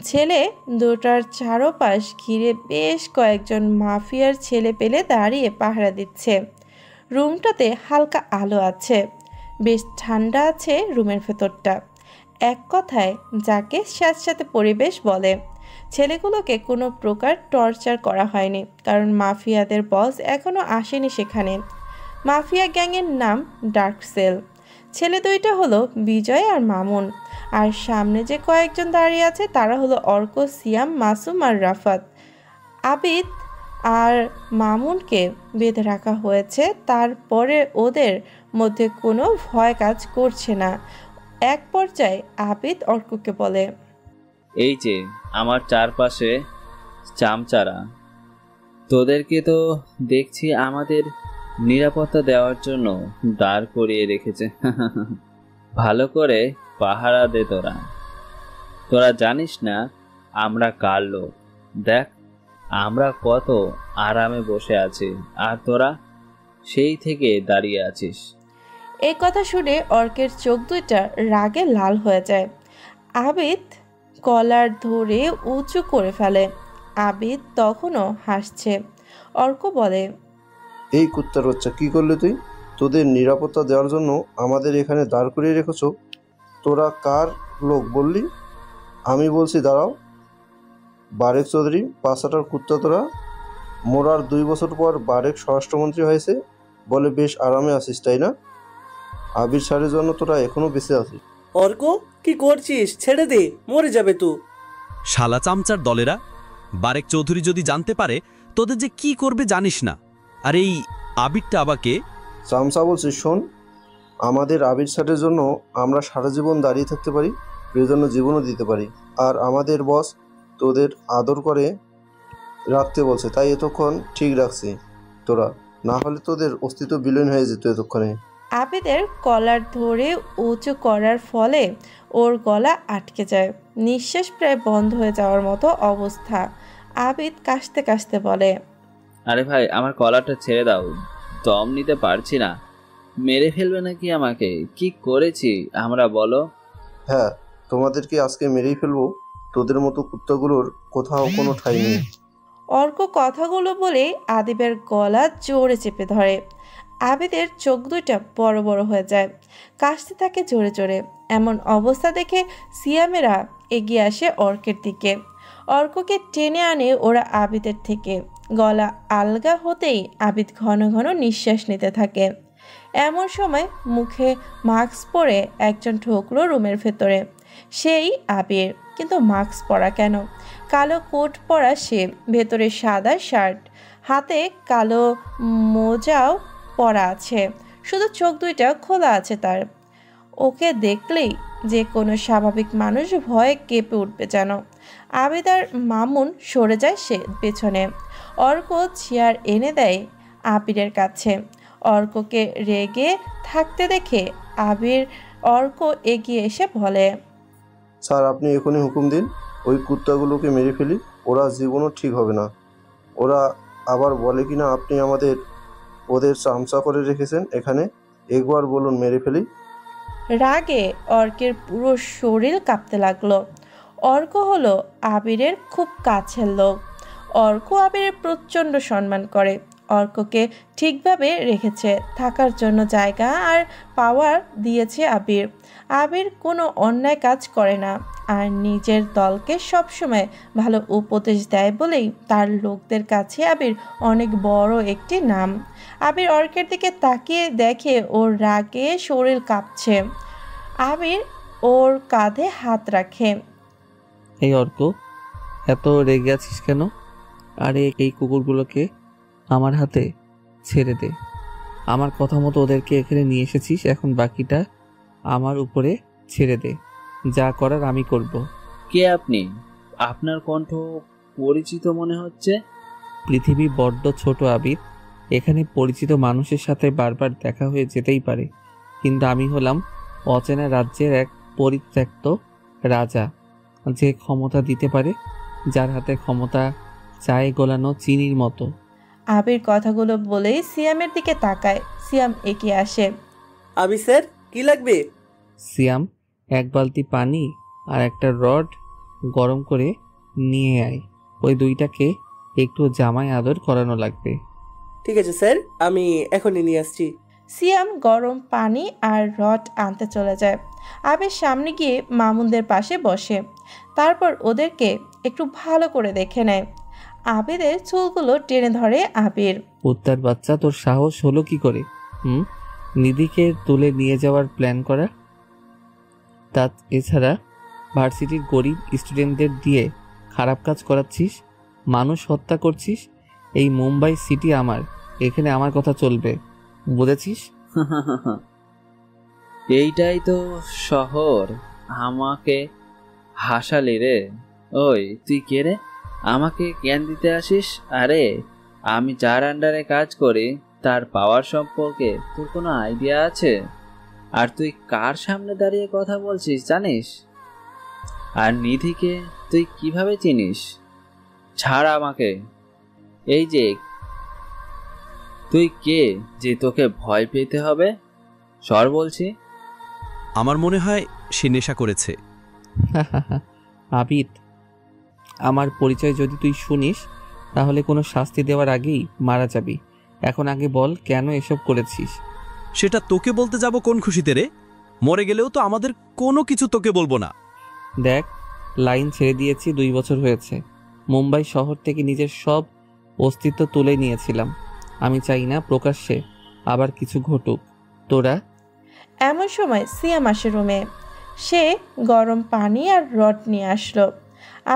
ছেলে দুটার চারপাশ ঘিরে বেশ কয়েকজন মাফিয়ার ছেলে পেলে দাঁড়িয়ে পাহারা দিচ্ছে। রুমটাতে হালকা আলো আছে, বেশ ঠান্ডা আছে রুমের ভেতরটা। এক কথায় যাকে স্যাঁতস্যাঁতে পরিবেশ বলে। ছেলেগুলোকে কোনো প্রকার টর্চার করা হয়নি, কারণ মাফিয়াদের বস এখনও আসেনি সেখানে। মাফিয়া গ্যাংয়ের নাম ডার্ক সেল। ছেলে দুইটা হলো বিজয় আর মামুন। আর সামনে যে কয়েকজন দাঁড়িয়ে আছে তারা হলো অর্ক, সিয়াম, মাসুম আর রাফাত। আবিদ আর মামুনকে বেঁধে রাখা হয়েছে। তারপরে ওদের মধ্যে কোনো ভয় কাজ করছে না। এক পর্যায়ে আবিদ অর্ককে বলে, এই যে আমার চারপাশে চামচারা, তোদেরকে তো দেখছি আমাদের নিরাপত্তা দেওয়ার জন্য দাঁড় করিয়ে রেখেছে। ভালো করে পাহারা দে তোরা। তোরা জানিস না আমরা কার লোক। দেখ আমরা কত আরামে বসে আছি, আর তোরা সেই থেকে দাঁড়িয়ে আছিস। এই কথা শুনে অর্কের চোখ দুইটা রাগে লাল হয়ে যায়। আবিদ কলার ধরে উঁচু করে ফেলে। আবিদ তখনও হাসছে। অর্ক বলে, এই কুত্তার বাচ্চা, কি করলি তুই? তোদের নিরাপত্তা দেওয়ার জন্য আমাদের এখানে দাঁড় করিয়ে রেখেছো। তোরা কার লোক বললি? আমি বলছি দাঁড়াও। বারেক চৌধুরী, পাঁচাটার কুত্তা তোরা। মোরার 2 বছর পর বারেক স্বরাষ্ট্রমন্ত্রী হয়েছে বলে বেশ আরামে আছিস, তাই না? আবির সারের জন্য তোরা এখনো বেঁচে আছিস। অর্ক, কি করছিস? ছেড়ে দে, মরে যাবে তুই। শালা চামচার দলেরা, বারেক চৌধুরী যদি জানতে পারে তোদের যে কি করবে জানিস না। আর এই আবিরটা আবাকে চামচা বলছিস? শোন, আমাদের আবির সারের জন্য আমরা সারা জীবন দাঁড়িয়ে থাকতে পারি, এর জন্য জীবনও দিতে পারি। আর আমাদের বস তোদের আদর করে রাখতে বলছে, তাই এতক্ষণ ঠিক রাখছি তোরা, না হলে তোদের অস্তিত্ব বিলীন হয়ে যেত এতক্ষণে। আবিদের কলার ধরে উঁচু করার ফলে ওর গলা আটকে যায়। নিঃশ্বাস প্রায় বন্ধ হয়ে যাওয়ার মতো অবস্থা। আবিদ কাশতে কাশতে বলে, আরে ভাই আমার কলারটা ছেড়ে দাও, দম নিতে পারছি না। মেরে ফেলবে নাকি আমাকে? কি করেছি আমরা বলো? হ্যাঁ, তোমাদেরকে আজকে মেরেই ফেলবো। তোদের মতো কুত্তাগুলোর কোথাও কোনো ঠাঁই নেই। অর্ক কথাগুলো বলে আদিবের গলা জোরে চেপে ধরে। আবিদের চোখ দুইটা বড় বড় হয়ে যায়, কাশতে থাকে জোরে জোরে। এমন অবস্থা দেখে সিয়ামেরা এগিয়ে আসে অর্কের দিকে। অর্ককে টেনে আনে ওরা আবিদের থেকে। গলা আলগা হতেই আবিদ ঘন ঘন নিঃশ্বাস নিতে থাকে। এমন সময় মুখে মাস্ক পরে একজন ঢুকলো রুমের ভেতরে। সেই আবির, কিন্তু মাস্ক পরা কেন? কালো কোট পরা সে, ভেতরে সাদা শার্ট, হাতে কালো মোজাও পরা আছে, শুধু চোখ দুইটা খোলা আছে তার। ওকে দেখলেই যে কোনো স্বাভাবিক মানুষ ভয়ে কেঁপে উঠবে যেন। আবিদ আর মামুন সরে যায় সে পেছনে। অর্ক চেয়ার এনে দেয় আবিরের কাছে। অর্ককে রেগে থাকতে দেখে অর্ক এগিয়ে এসে বলে, স্যার আপনি এখনই হুকুম দিন, ওই কুত্তাগুলোকে মেরে ফেলি। ওরা জীবনও ঠিক হবে না। ওরা আবার বলে কিনা আপনি ওদের চামচা করে রেখেছেন এখানে। একবার বলুন মেরে ফেলি। রাগে অর্কের পুরো শরীর কাঁপতে লাগলো। অর্ক হলো আবিরের খুব কাছের লোক। অর্ক আবিরের প্রচণ্ড সম্মান করে। অর্ককে ঠিকভাবে রেখেছে, থাকার জন্য জায়গা আর পাওয়ার দিয়েছে আবির। আবির কোনো অন্যায় কাজ করে না আর নিজের দলকে সবসময় ভালো উপদেশ দেয় বলেই তার লোকদের কাছে আবির অনেক বড় একটি নাম। আবির অর্কের দিকে তাকিয়ে দেখে ওর রাগে শরীর কাঁপছে। আবির ওর কাঁধে হাত রাখে। এই অর্ক, এত রেগে আছিস কেন? আরে এই কুকুরগুলোকে আমার হাতে ছেড়ে দে। আমার কথা মতো ওদেরকে এখানে নিয়ে এসেছিস, এখন বাকিটা আমার উপরে ছেড়ে দে। যা করার আমি করব। কে আপনি? আপনার কণ্ঠ পরিচিত মনে হচ্ছে। পৃথিবী বড্ড ছোট আবিদ, এখানে পরিচিত মানুষের সাথে বারবার দেখা হয়ে যেতেই পারে, কিন্তু আমি হলাম অচেনা রাজ্যের এক পরিত্যক্ত রাজা, যে ক্ষমতা দিতে পারে, যার হাতে ক্ষমতা চায়ে গোলানো চিনির মতো। আবির কথাগুলো বলেই সিয়ামের দিকে তাকায়। সিয়াম এগিয়ে আসে। আবি স্যার, কি লাগবে? সিয়াম, এক বালতি পানি আর একটা রড গরম করে নিয়ে আয়। ওই দুইটাকে একটু জামাই আদর করানো লাগবে। ঠিক আছে স্যার, আমি এখনই নিয়ে আসছি। সিয়াম গরম পানি আর রড আনতে চলে যায়। আবির সামনে গিয়ে মামুনদের পাশে বসে, তারপর ওদেরকে একটু ভালো করে দেখে নেয়। আবিরের চুলগুলো টেনে ধরে আবির। উত্তর বাচ্চা, তোর সাহস হলো কি করে নিধিকে তুলে নিয়ে যাওয়ার প্ল্যান করা? তা এছাড়া ভার্সিটির গরিব স্টুডেন্টদের দিয়ে খারাপ কাজ করাচ্ছিস, মানুষ হত্যা করছিস। এই মুম্বাই সিটি আমার, এখানে আমার কথা চলবে, বুঝেছিস? এইটাই তো শহর, আমাকে হাসালি রে। ওই তুই কে রে? আমাকে জ্ঞান দিতে আসিস? আরে আমি যার আন্ডারে কাজ করি তার পাওয়ার সম্পর্কে তোর কোনো আইডিয়া আছে? আর তুই কার সামনে দাঁড়িয়ে কথা বলছিস জানিস? আর নিধিকে তুই কিভাবে চিনিস? ছাড় আমাকে। এই যে তুই কে যে তোকে ভয় পেতে হবে? সর বলছি। আমার মনে হয় সে নেশা করেছে। আবিদ, আমার পরিচয় যদি তুই শুনিস তাহলে কোনো শাস্তি দেওয়ার আগেই মারা যাবি। এখন আগে বল কেন এসব করেছিস? সেটা তোকে বলতে যাব কোন খুশিতে রে? মরে গেলেও তো আমাদের কোনো কিছু তোকে বলবো না। দেখ, লাইন ছেড়ে দিয়েছি, 2 বছর হয়েছে। মুম্বাই শহর থেকে নিজের সব অস্তিত্ব তুলে নিয়েছিলাম। আমি চাই না প্রকাশ্যে আবার কিছু ঘটুক। তোরা? এমন সময় সিয়াম আসে রুমে। সে গরম পানি আর রড নিয়ে আসলো।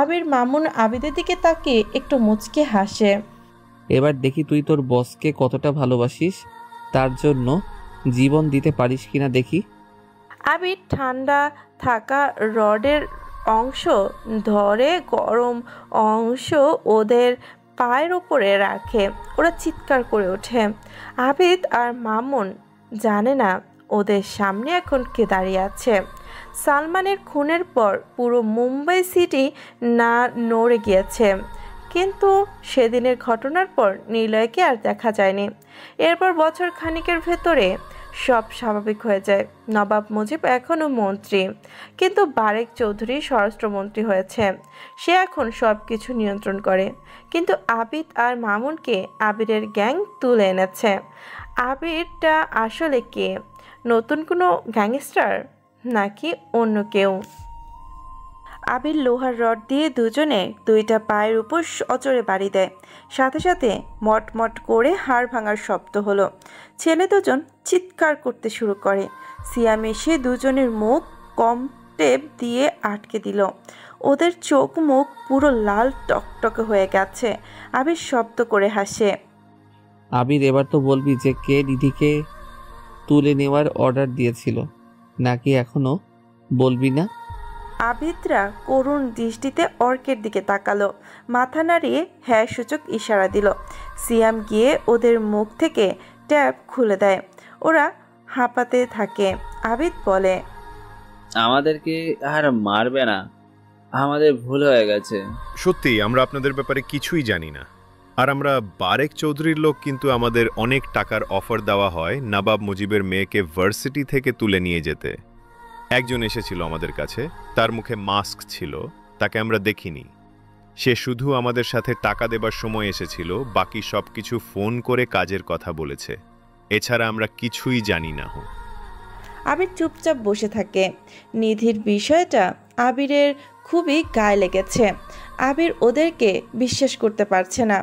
আবির মামুন আবিদের দিকে তাকিয়ে একটু মুচকে হাসে। এবার দেখি তুই তোর বসকে কতটা ভালোবাসিস, তার জন্য জীবন দিতে পারিস কিনা দেখি। আবির ঠান্ডা থাকা রডের অংশ ধরে গরম অংশ ওদের পায়ের উপরে রাখে। ওরা চিৎকার করে ওঠে। আবিদ আর মামুন জানে না ওদের সামনে এখন কে দাঁড়িয়ে আছে। সালমানের খুনের পর পুরো মুম্বাই সিটি না নড়ে গিয়েছে। কিন্তু সেদিনের ঘটনার পর নিলয়কে আর দেখা যায়নি। এরপর বছর খানিকের ভেতরে সব স্বাভাবিক হয়ে যায়। নবাব মুজিব এখনও মন্ত্রী, কিন্তু বারেক চৌধুরী স্বরাষ্ট্রমন্ত্রী হয়েছে। সে এখন সব কিছু নিয়ন্ত্রণ করে। কিন্তু আবিদ আর মামুনকে আবিরের গ্যাং তুলে এনেছে। আবিরটা আসলে কে? নতুন কোনো গ্যাংস্টার নাকি অন্য কেউ? আবির লোহার রড দিয়ে দুজনে দুইটা পায়ের উপর অচরে বাড়ি দেয়। সাথে সাথে মটমট করে হাড় ভাঙার শব্দ হলো। ছেলে দুজন চিৎকার করতে শুরু করে। সিয়াম এসে দুজনের মুখ কম টেপ দিয়ে আটকে দিল। ওদের চোখ মুখ পুরো লাল টকটকে হয়ে গেছে। আবির শব্দ করে হাসে। আবির, এবার তো বলবি যে কে নিধিকে তুলে নেওয়ার অর্ডার দিয়েছিল, নাকি এখনো বলবি না? আবিদরা করুণ দৃষ্টিতে অর্কের দিকে তাকালো, মাথা নাড়িয়ে হ্যাঁ সূচক ইশারা দিল। সিয়াম গিয়ে ওদের মুখ থেকে ট্যাপ খুলে দেয়। ওরা হাঁপাতে থাকে। আবিদ বলে, আমাদেরকে আর মারবে না, আমাদের ভুল হয়ে গেছে। সত্যি আমরা আপনাদের ব্যাপারে কিছুই জানি না। আর আমরা বারেক চৌধুরীর লোক, কিন্তু আমাদের অনেক টাকার অফার দেওয়া হয় নবাব মুজিবের মেয়েকে ভার্সিটি থেকে তুলে নিয়ে যেতে। একজন এসেছিল আমাদের কাছে, তার মুখে মাস্ক ছিল, তাকে আমরা দেখিনি। সে শুধু আমাদের সাথে টাকা দেবার সময় এসেছিল, বাকি সব কিছু ফোন করে কাজের কথা বলেছে। এছাড়া আমরা কিছুই জানি না। আবির চুপচাপ বসে থাকে। নিধির বিষয়টা আবিরের খুবই গায়ে লেগেছে। আবির ওদেরকে বিশ্বাস করতে পারছে না।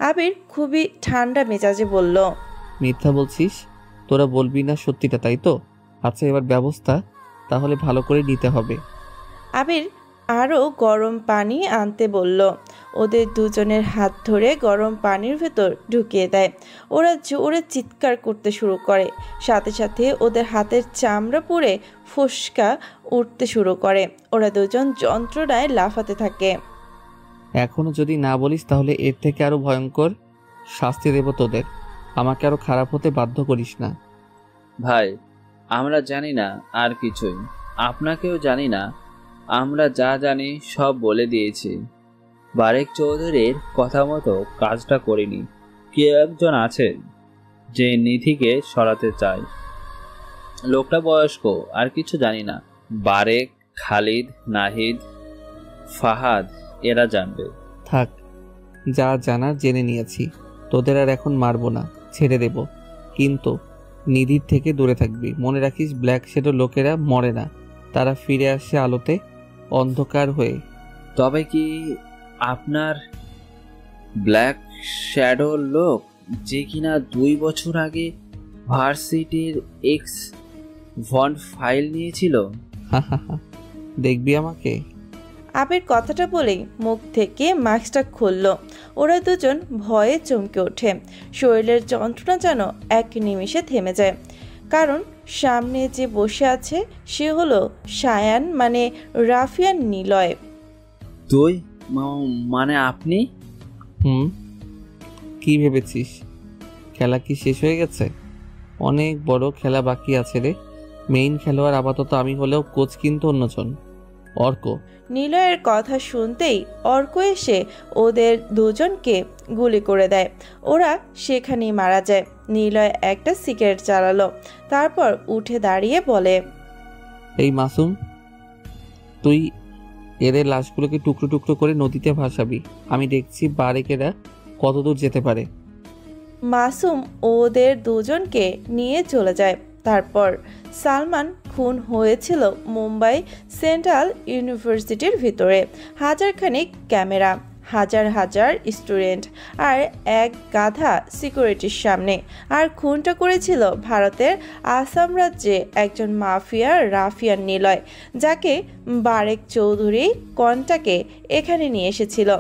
আবির খুবই ঠান্ডা মেজাজে বলল, মিথ্যা বলছিস? তোরা বলবি না সত্যিটা, তাই তো? আচ্ছা, এবার ব্যবস্থা তাহলে ভালো করে নিতে হবে। আবির আরও গরম পানি আনতে বলল। ওদের দুজনের হাত ধরে গরম পানির ভেতর ঢুকিয়ে দেয়। ওরা জোরে চিৎকার করতে শুরু করে। সাথে সাথে ওদের হাতের চামড়া পুড়ে ফোসকা উঠতে শুরু করে। ওরা দুজন যন্ত্রণায় লাফাতে থাকে। এখনো যদি না বলিস তাহলে এর থেকে আরো ভয়ঙ্কর শাস্তি দেব তোদের। আমাকে আরো খারাপ হতে বাধ্য করিস না। ভাই, আমরা জানি না আর কিছুই, আপনাকেও জানি না। আমরা যা জানি সব বলে দিয়েছি। বারেক চৌধুরীর কথা মতো কাজটা করিনি। কেউ একজন আছে যে নিধিকে সরাতে চায়। লোকটা বয়স্ক, আর কিছু জানি না। বারেক, খালিদ, নাহিদ, ফাহাদ এরা জানবে। থাক, যা জানার জেনে নিয়েছি। তোদের আর এখন মারবো না, ছেড়ে দেব। কিন্তু নিধির থেকে দূরে থাকবি। মনে রাখিস, ব্ল্যাক শ্যাডো লোকেরা মরে না, তারা ফিরে আসে আলোতে, অন্ধকার হয়ে। তবে কি আপনার ব্ল্যাক শ্যাডো লোক, যে কিনা 2 বছর আগে ভার্সিটির এক্স ভন ফাইল নিয়েছিল? দেখবি আমাকে? আবির কথাটা বলেই মুখ থেকে মাস্কটা খুলল। ওরা দুজন ভয়ে চমকে ওঠে। শরীরের যন্ত্রণা যেন এক নিমিষে থেমে যায়। কারণ সামনে যে বসে আছে সে হলো সায়ান, মানে রাফিয়ান নিলয়। তুই মানে আপনি? কি ভেবেছিস খেলা কি শেষ হয়ে গেছে? অনেক বড় খেলা বাকি আছে রে। মেইন খেলোয়াড় আপাতত আমি হলেও কোচ কিন্তু অন্যজন, অর্ক। নিলয়ের কথা শুনতেই অর্ক এসে ওদের দুজনকে গুলি করে দেয়। ওরা সেখানেই মারা যায়। নিলয় একটা সিগারেট জ্বালালো, তারপর উঠে দাঁড়িয়ে বলে, এই মাসুম, তুই এদের লাশগুলোকে টুকরো টুকরো করে নদীতে ভাসাবি। আমি দেখছি বারেকেরা কতদূর যেতে পারে। মাসুম ওদের দুজনকে নিয়ে চলে যায়। তারপর সালমান খুন হয়েছিল মুম্বাই সেন্ট্রাল ইউনিভার্সিটির ভিতরে। হাজারখানিক ক্যামেরা, হাজার হাজার স্টুডেন্ট আর এক গাধা সিকিউরিটির সামনে। আর খুনটা করেছিল ভারতের আসাম রাজ্যে একজন মাফিয়া রাফিয়ান নিলয়, যাকে বারেক চৌধুরী কন্টাকে এখানে নিয়ে এসেছিল।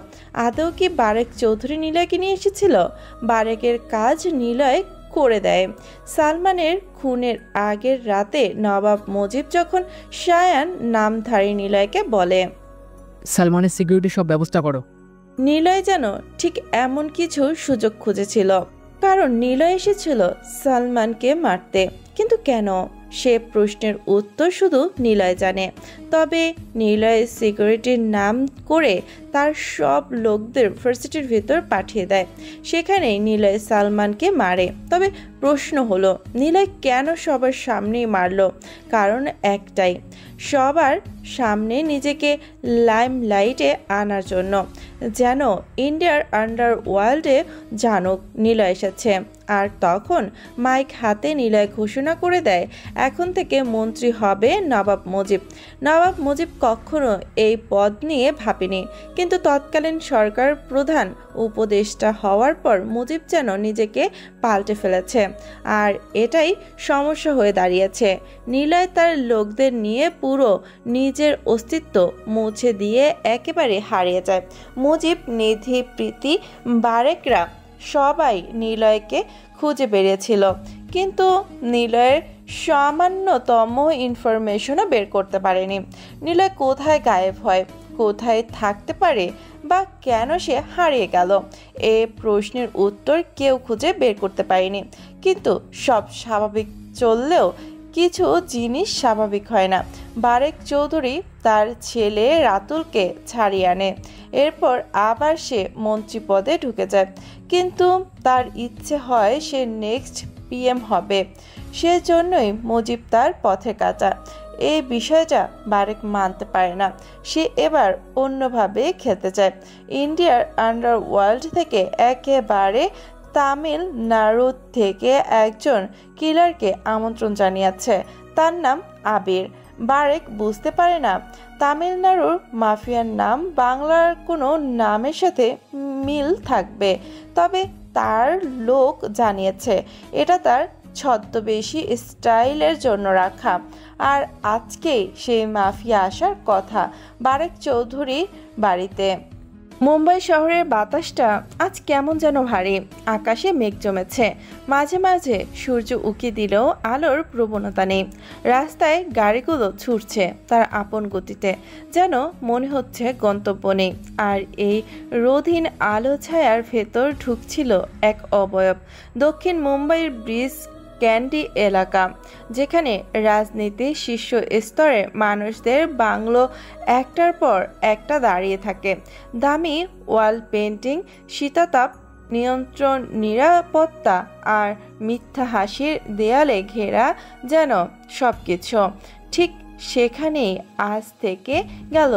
আদৌ কি বারেক চৌধুরী নিলয়কে নিয়ে এসেছিল? বারেকের কাজ নিলয় করে দেয়। সালমানের খুনের আগের রাতে নবাব মুজিব যখন সায়ান নামধারী নিলয়কে বলে, সালমানের সিকিউরিটি সব ব্যবস্থা করো। নিলয় যেন ঠিক এমন কিছু সুযোগ খুঁজেছিল, কারণ নিলয় এসেছিল সালমানকে মারতে। কিন্তু কেন? সে প্রশ্নের উত্তর শুধু নিলয় জানে। তবে নিলয় সিকিউরিটির নাম করে তার সব লোকদের ভার্সিটির ভিতর পাঠিয়ে দেয়। সেখানে নিলয় সালমানকে মারে। তবে প্রশ্ন হলো, নিলয় কেন সবার সামনেই মারলো? কারণ একটাই, সবার সামনে নিজেকে লাইমলাইটে আনার জন্য, যেন ইন্ডিয়ার আন্ডারওয়ার্ল্ডে জানুক নিলয় এসেছে। আর তখন মাইক হাতে নিলয় ঘোষণা করে দেয়, এখন থেকে মন্ত্রী হবে নবাব মুজিব। নবাব মুজিব কখনো এই পদ নিয়ে ভাবেনি, কিন্তু তৎকালীন সরকার প্রধান উপদেষ্টা হওয়ার পর মুজিব যেন নিজেকে পাল্টে ফেলেছে। আর এটাই সমস্যা হয়ে দাঁড়িয়েছে। নিলয় তার লোকদের নিয়ে পুরো নিজের অস্তিত্ব মুছে দিয়ে একেবারে হারিয়ে যায়। মুজিব, নিধি, প্রীতি, বারেকরা সবাই নিলয়কে খুঁজে বেরিয়েছিল, কিন্তু নিলয়ের সামান্যতম ইনফরমেশনও বের করতে পারেনি। নিলয় কোথায় গায়েব হয়, কোথায় থাকতে পারে, বা কেন সে হারিয়ে গেল, এ প্রশ্নের উত্তর কেউ খুঁজে বের করতে পারেনি। কিন্তু সব স্বাভাবিক চললেও কিছু জিনিস স্বাভাবিক হয় না। বারেক চৌধুরী তার ছেলে রাতুলকে ছাড়িয়ে আনে, এরপর আবার সে মন্ত্রী পদে ঢুকে যায়। কিন্তু তার ইচ্ছে হয় সে নেক্সট পিএম হবে, সেজন্যই মুজিব তার পথে কাটা। এই বিষয়টা বারেক মানতে পারে না। সে এবার অন্যভাবে খেলতে চায়। ইন্ডিয়ার আন্ডারওয়ার্ল্ড থেকে একেবারে তামিলনাড়ু থেকে একজন কিলারকে আমন্ত্রণ জানিয়েছে। তার নাম আবির। বারেক বুঝতে পারে না তামিলনাড়ুর মাফিয়ার নাম বাংলার কোনো নামের সাথে মিল থাকবে, তবে তার লোক জানিয়েছে এটা তার ছদ্মবেশী স্টাইলের জন্য রাখা। আর আজকেই সেই মাফিয়া আসার কথা বারেক চৌধুরীর বাড়িতে। মুম্বাই শহরের বাতাসটা আজ কেমন যেন ভারী। আকাশে মেঘ জমেছে, মাঝে মাঝে সূর্য উকি দিলেও আলোর প্রবণতা নেই। রাস্তায় গাড়িগুলো ছুটছে তার আপন গতিতে, যেন মনে হচ্ছে গন্তব্য নেই। আর এই রোধহীন আলো ছায়ার ভেতর ঢুকছিল এক অবয়ব। দক্ষিণ মুম্বাইয়ের ব্রিজ ক্যান্ডি এলাকা, যেখানে রাজনীতির শীর্ষ স্তরের মানুষদের বাংলো একটার পর একটা দাঁড়িয়ে থাকে। দামি ওয়াল পেন্টিং, শীতাতাপ নিয়ন্ত্রণ, নিরাপত্তা আর মিথ্যা হাসির দেয়ালে ঘেরা যেন সবকিছু। ঠিক সেখানেই আজ থেকে গেল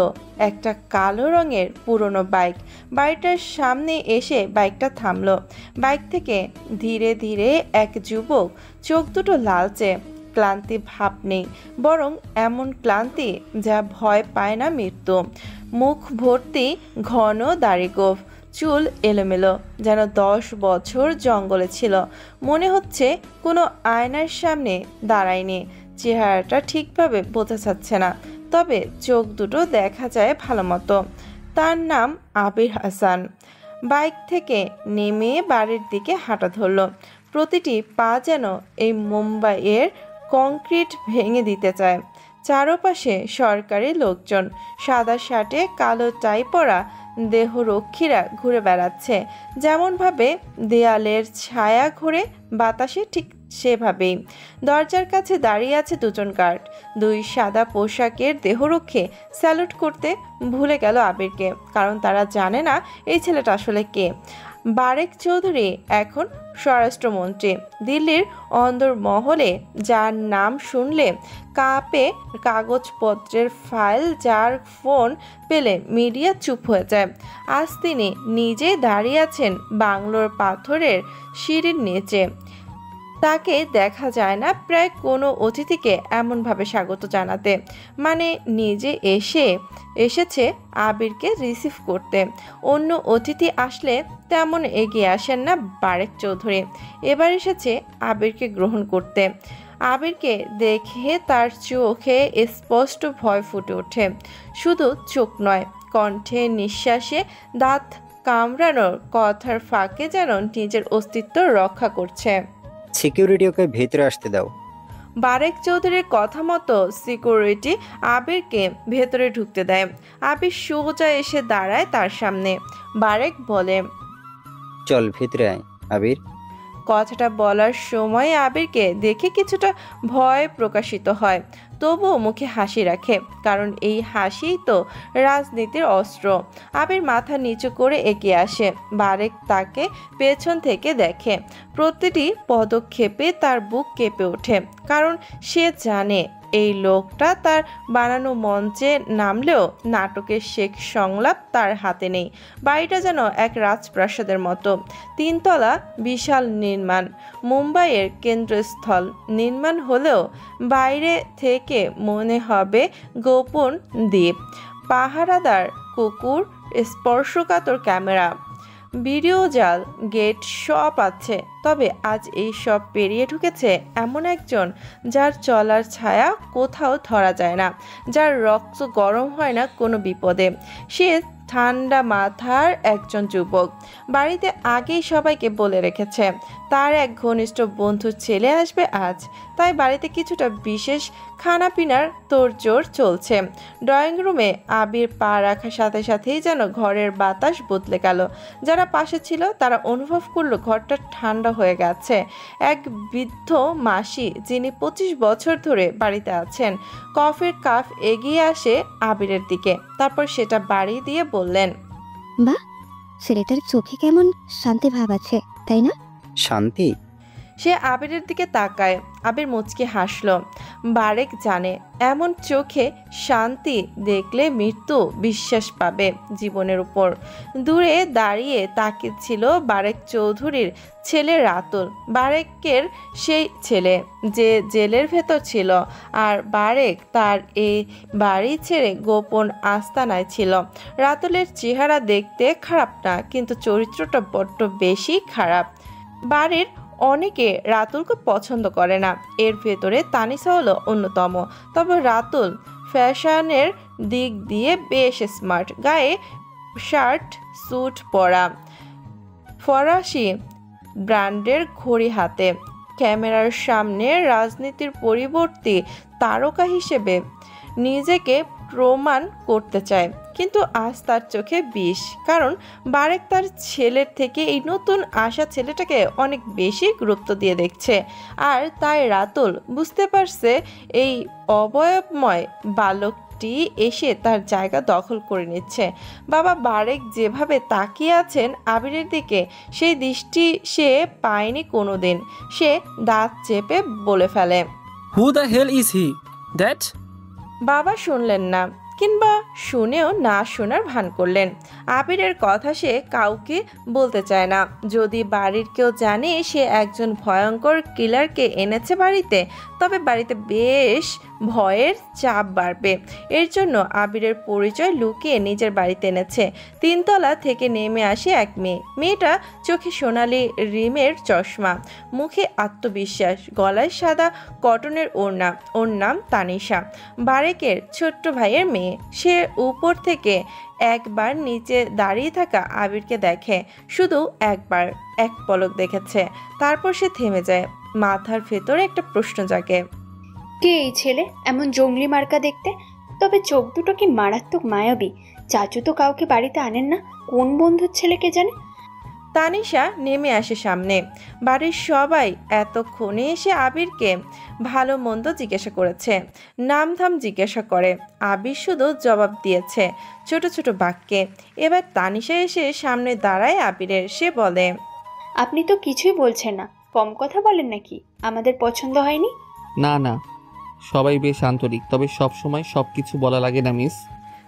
একটা কালো রঙের পুরনো বাইক। বাড়িটার সামনে এসে বাইকটা থামলো। বাইক থেকে ধীরে ধীরে এক যুবক, চোখ দুটো লালচে, ক্লান্তি ভাব নেই, বরং এমন ক্লান্তি যা ভয় পায় না মৃত্যু। মুখ ভর্তি ঘন দাড়ি গোঁফ, চুল এলোমেলো, যেন 10 বছর জঙ্গলে ছিল। মনে হচ্ছে কোনো আয়নার সামনে দাঁড়ায়নি। চেহারাটা ঠিকভাবে বোঝা যাচ্ছে না, তবে চোখ দুটো দেখা যায় ভালো মতো। তার নাম আবির হাসান। বাইক থেকে নেমে বাড়ির দিকে হাঁটা ধরল। প্রতিটি পা যেন এই মুম্বাইয়ের কংক্রিট ভেঙে দিতে চায়। চারপাশে সরকারি লোকজন, সাদা শার্টে কালো টাই পরা দেহরক্ষীরা ঘুরে বেড়াচ্ছে। যেমনভাবে দেয়ালের ছায়া ঘুরে বাতাসে, ঠিক সেভাবেই দরজার কাছে দাঁড়িয়ে আছে দুজন গার্ড। 2 সাদা পোশাকের দেহরক্ষী স্যালুট করতে ভুলে গেল আবিরকে, কারণ তারা জানে না এই ছেলেটা আসলে কে। বারেক চৌধুরী এখন স্বরাষ্ট্রমন্ত্রী। দিল্লির অন্দরমহলে যার নাম শুনলে কাঁপে কাগজপত্রের ফাইল, যার ফোন পেলে মিডিয়া চুপ হয়ে যায়, আজ তিনি নিজেই দাঁড়িয়ে আছেন বাংলোর পাথরের সিঁড়ির নিচে। তাকে দেখা যায় না প্রায় কোনো অতিথিকে এমনভাবে স্বাগত জানাতে, মানে নিজে এসেছে আবিরকে রিসিভ করতে। অন্য অতিথি আসলে তেমন এগিয়ে আসেন না বারেক চৌধুরী, এবার এসেছে আবিরকে গ্রহণ করতে। আবিরকে দেখে তার চোখে স্পষ্ট ভয় ফুটে ওঠে। শুধু চোখ নয়, কণ্ঠে, নিঃশ্বাসে, দাঁত কামড়ানোর কথার ফাঁকে যেন নিজের অস্তিত্ব রক্ষা করছে। সিকিউরিটি ওকে ভেতরে আসতে দাও। বারেক চৌধুরীর কথা মতো সিকিউরিটি আবিরকে ভেতরে ঢুকতে দেয়। আবির সোজা এসে দাঁড়ায় তার সামনে। বারেক বলে, চল ভেতরে আয় আবির। কথাটা বলার সময় আবিরকে দেখে কিছুটা ভয় প্রকাশিত হয়, তবুও মুখে হাসি রাখে, কারণ এই হাসিই তো রাজনীতির অস্ত্র। আবির মাথা নিচু করে এগিয়ে আসে। বারেক তাকে পেছন থেকে দেখে। প্রতিটি পদক্ষেপে তার বুক কেঁপে ওঠে, কারণ সে জানে এই লোকটা তার বানানো মঞ্চে নামলেও নাটকের শেষ সংলাপ তার হাতে নেই। বাড়িটা যেন এক রাজপ্রাসাদের মতো, 3 তলা, বিশাল নির্মাণ, মুম্বাইয়ের কেন্দ্রস্থল নির্মাণ হলেও বাইরে থেকে মনে হবে গোপন দ্বীপ। পাহারাদার কুকুর, স্পর্শকাতর ক্যামেরা, ভিডিও জাল, গেট সব আছে। তবে আজ এই সব পেরিয়ে ঢুকেছে এমন একজন যার চলার ছায়া কোথাও ধরা যায় না, যার রক্ত গরম হয় না কোনো বিপদে। সে ঠান্ডা মাথার একজন যুবক। বাড়িতে আগেই সবাইকে বলে রেখেছে তার এক ঘনিষ্ঠ বন্ধুর ছেলে আসবে আজ, তাই বাড়িতে কিছুটা বিশেষ খানাপিনার তোড়জোড় চলছে। ড্রয়িং রুমে আবির পা রাখার সাথে সাথেই যেন ঘরের বাতাস বদলে গেল। যারা পাশে ছিল তারা অনুভব করলো ঘরটা ঠান্ডা হয়ে গেছে। এক বৃদ্ধ মাসি, যিনি 25 বছর ধরে বাড়িতে আছেন, কফির কাপ এগিয়ে আসে আবিরের দিকে, তারপর সেটা বাড়িয়ে দিয়ে বললেন, বাহ, ছেলেটার চোখে কেমন শান্তি ভাব আছে, তাই না? শান্তি? সে আবিরের দিকে তাকায়। আবির মুচকি হাসল। বারেক জানে এমন চোখে শান্তি দেখলে মৃত্যু বিশ্বাস পাবে জীবনের উপর। দূরে দাঁড়িয়ে তাকিয়েছিল বারেক চৌধুরীর ছেলে রাতুল, বারেকের সেই ছেলে যে জেলের ভেতর ছিল। আর বারেক তার এই বাড়ি ছেড়ে গোপন আস্তানায় ছিল। রাতুলের চেহারা দেখতে খারাপ না, কিন্তু চরিত্রটা বড্ড বেশি খারাপ। বাড়ির অনেকে রাতুলকে পছন্দ করে না, এর ভেতরে তানিশা হলো অন্যতম। তবে রাতুল ফ্যাশনের দিক দিয়ে বেশ স্মার্ট, গায়ে শার্ট স্যুট পরা, ফরাসি ব্র্যান্ডের ঘড়ি হাতে, ক্যামেরার সামনে রাজনীতির পরিবর্তী তারকা হিসেবে নিজেকে প্রমাণ করতে চায়। কিন্তু আজ তার চোখে বিষ, কারণ বারেক তার ছেলের থেকে এই নতুন আসা ছেলেটাকে অনেক বেশি গুরুত্ব দিয়ে দেখছে। আর তাই রাতুল বুঝতে পারছে এই অবয়বময় বালকটি এসে তার জায়গা দখল করে নিচ্ছে। বাবা বারেক যেভাবে তাকিয়ে আছেন আবিরের দিকে, সেই দৃষ্টি সে পায়নি কোনোদিন। সে দাঁত চেপে বলে ফেলে, who the hell is he that? বাবা শুনলেন না, কিংবা শুনেও না শোনার ভান করলেন। আবিরের কথা সে কাউকে বলতে চায় না। যদি বাড়ির কেউ জানে সে একজন ভয়ঙ্কর কিলারকে এনেছে বাড়িতে, তবে বাড়িতে বেশ ভয়ের চাপ বাড়বে। এর জন্য আবিরের পরিচয় লুকিয়ে নিজের বাড়িতে এনেছে। 3 তলা থেকে নেমে আসে এক মেয়ে। মেয়েটা চোখে সোনালি রিমের চশমা, মুখে আত্মবিশ্বাস, গলায় সাদা কটনের ওড়না। ওর নাম তানিশা, বারেকের ছোট্ট ভাইয়ের মেয়ে। সে উপর থেকে একবার নিচে দাঁড়িয়ে থাকা আবিরকে দেখে, শুধু একবার, এক পলক দেখেছে। তারপর সে থেমে যায়। মাথার ভেতরে একটা প্রশ্ন জাগে, কে এই ছেলে? এমন জঙ্গলি মার্কা দেখতে, তবে চোখ দুটো কি মারাত্মক মায়াবী। চাচু তো কাউকে বাড়িতে আনেন না, কোন বন্ধুর ছেলেকে জানে? তানিশা নেমে আসে সামনে। বাড়ির সবাই এতক্ষণে এসে আবিরকে ভালো মন্দ জিজ্ঞাসা করেছে, নাম ধাম জিজ্ঞাসা করে। আবির শুধু জবাব দিয়েছে ছোট ছোট বাক্যে। এবার তানিশা এসে সামনে দাঁড়ায় আবিরের। সে বলে, আপনি তো কিছুই বলছেন না, কম কথা বলেন নাকি? আমাদের পছন্দ হয়নি? না না, সবাই বেশ আন্তরিক, তবে সব সময় সব কিছু বলা লাগে না মিস।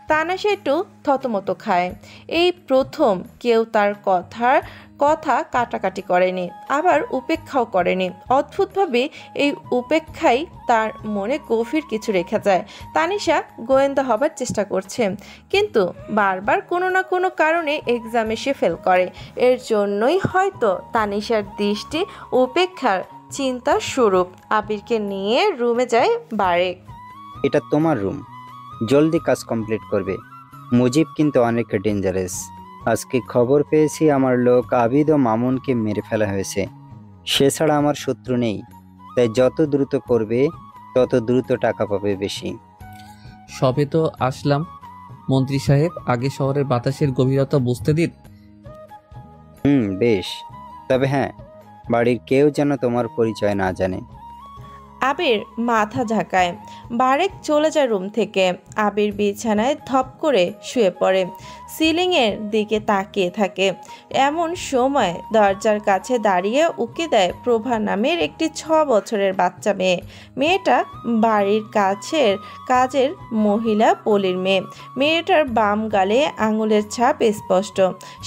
তানিশা একটু থতমত খায়। এই প্রথম কেউ তার কথা কাটাকাটি করেনি, আবার উপেক্ষাও করেনি। অদ্ভুতভাবে এই উপেক্ষাই তার মনে গভীর কিছু রেখে যায়। তানিশা গোয়েন্দা হবার চেষ্টা করছে, কিন্তু বারবার কোনো না কোনো কারণে এক্সামে সে ফেল করে। এর জন্যই হয়তো তানিশার দৃষ্টি উপেক্ষার চিন্তার স্বরূপ। আবিরকে নিয়ে রুমে যায় বারেক। এটা তোমার রুম, জলদি কাজ কমপ্লিট করবে। মুজিব কিন্তু অনেক ডেঞ্জারাস। আজকে খবর পেয়েছি আমার লোক আবিদ ও মামুনকে মেরে ফেলা হয়েছে। সে ছাড়া আমার শত্রু নেই, তাই যত দ্রুত করবে তত দ্রুত টাকা পাবে বেশি। সবে তো আসলাম মন্ত্রী সাহেব, আগে শহরের বাতাসের গভীরতা বুঝতে দিন। বেশ, তবে হ্যাঁ, বাড়ির কেউ যেন তোমার পরিচয় না জানে। আবির মাথা ঝাঁকায়। বারেক চলে যায় রুম থেকে। আবির বিছানায় ধপ করে শুয়ে পড়ে, সিলিংয়ের দিকে তাকিয়ে থাকে। এমন সময় দরজার কাছে দাঁড়িয়ে উকি দেয় প্রভা নামের একটি 6 বছরের বাচ্চা মেয়ে। মেয়েটা বাড়ির কাজের মহিলা পলির মেয়ে। মেয়েটার বাম গালে আঙুলের ছাপ স্পষ্ট।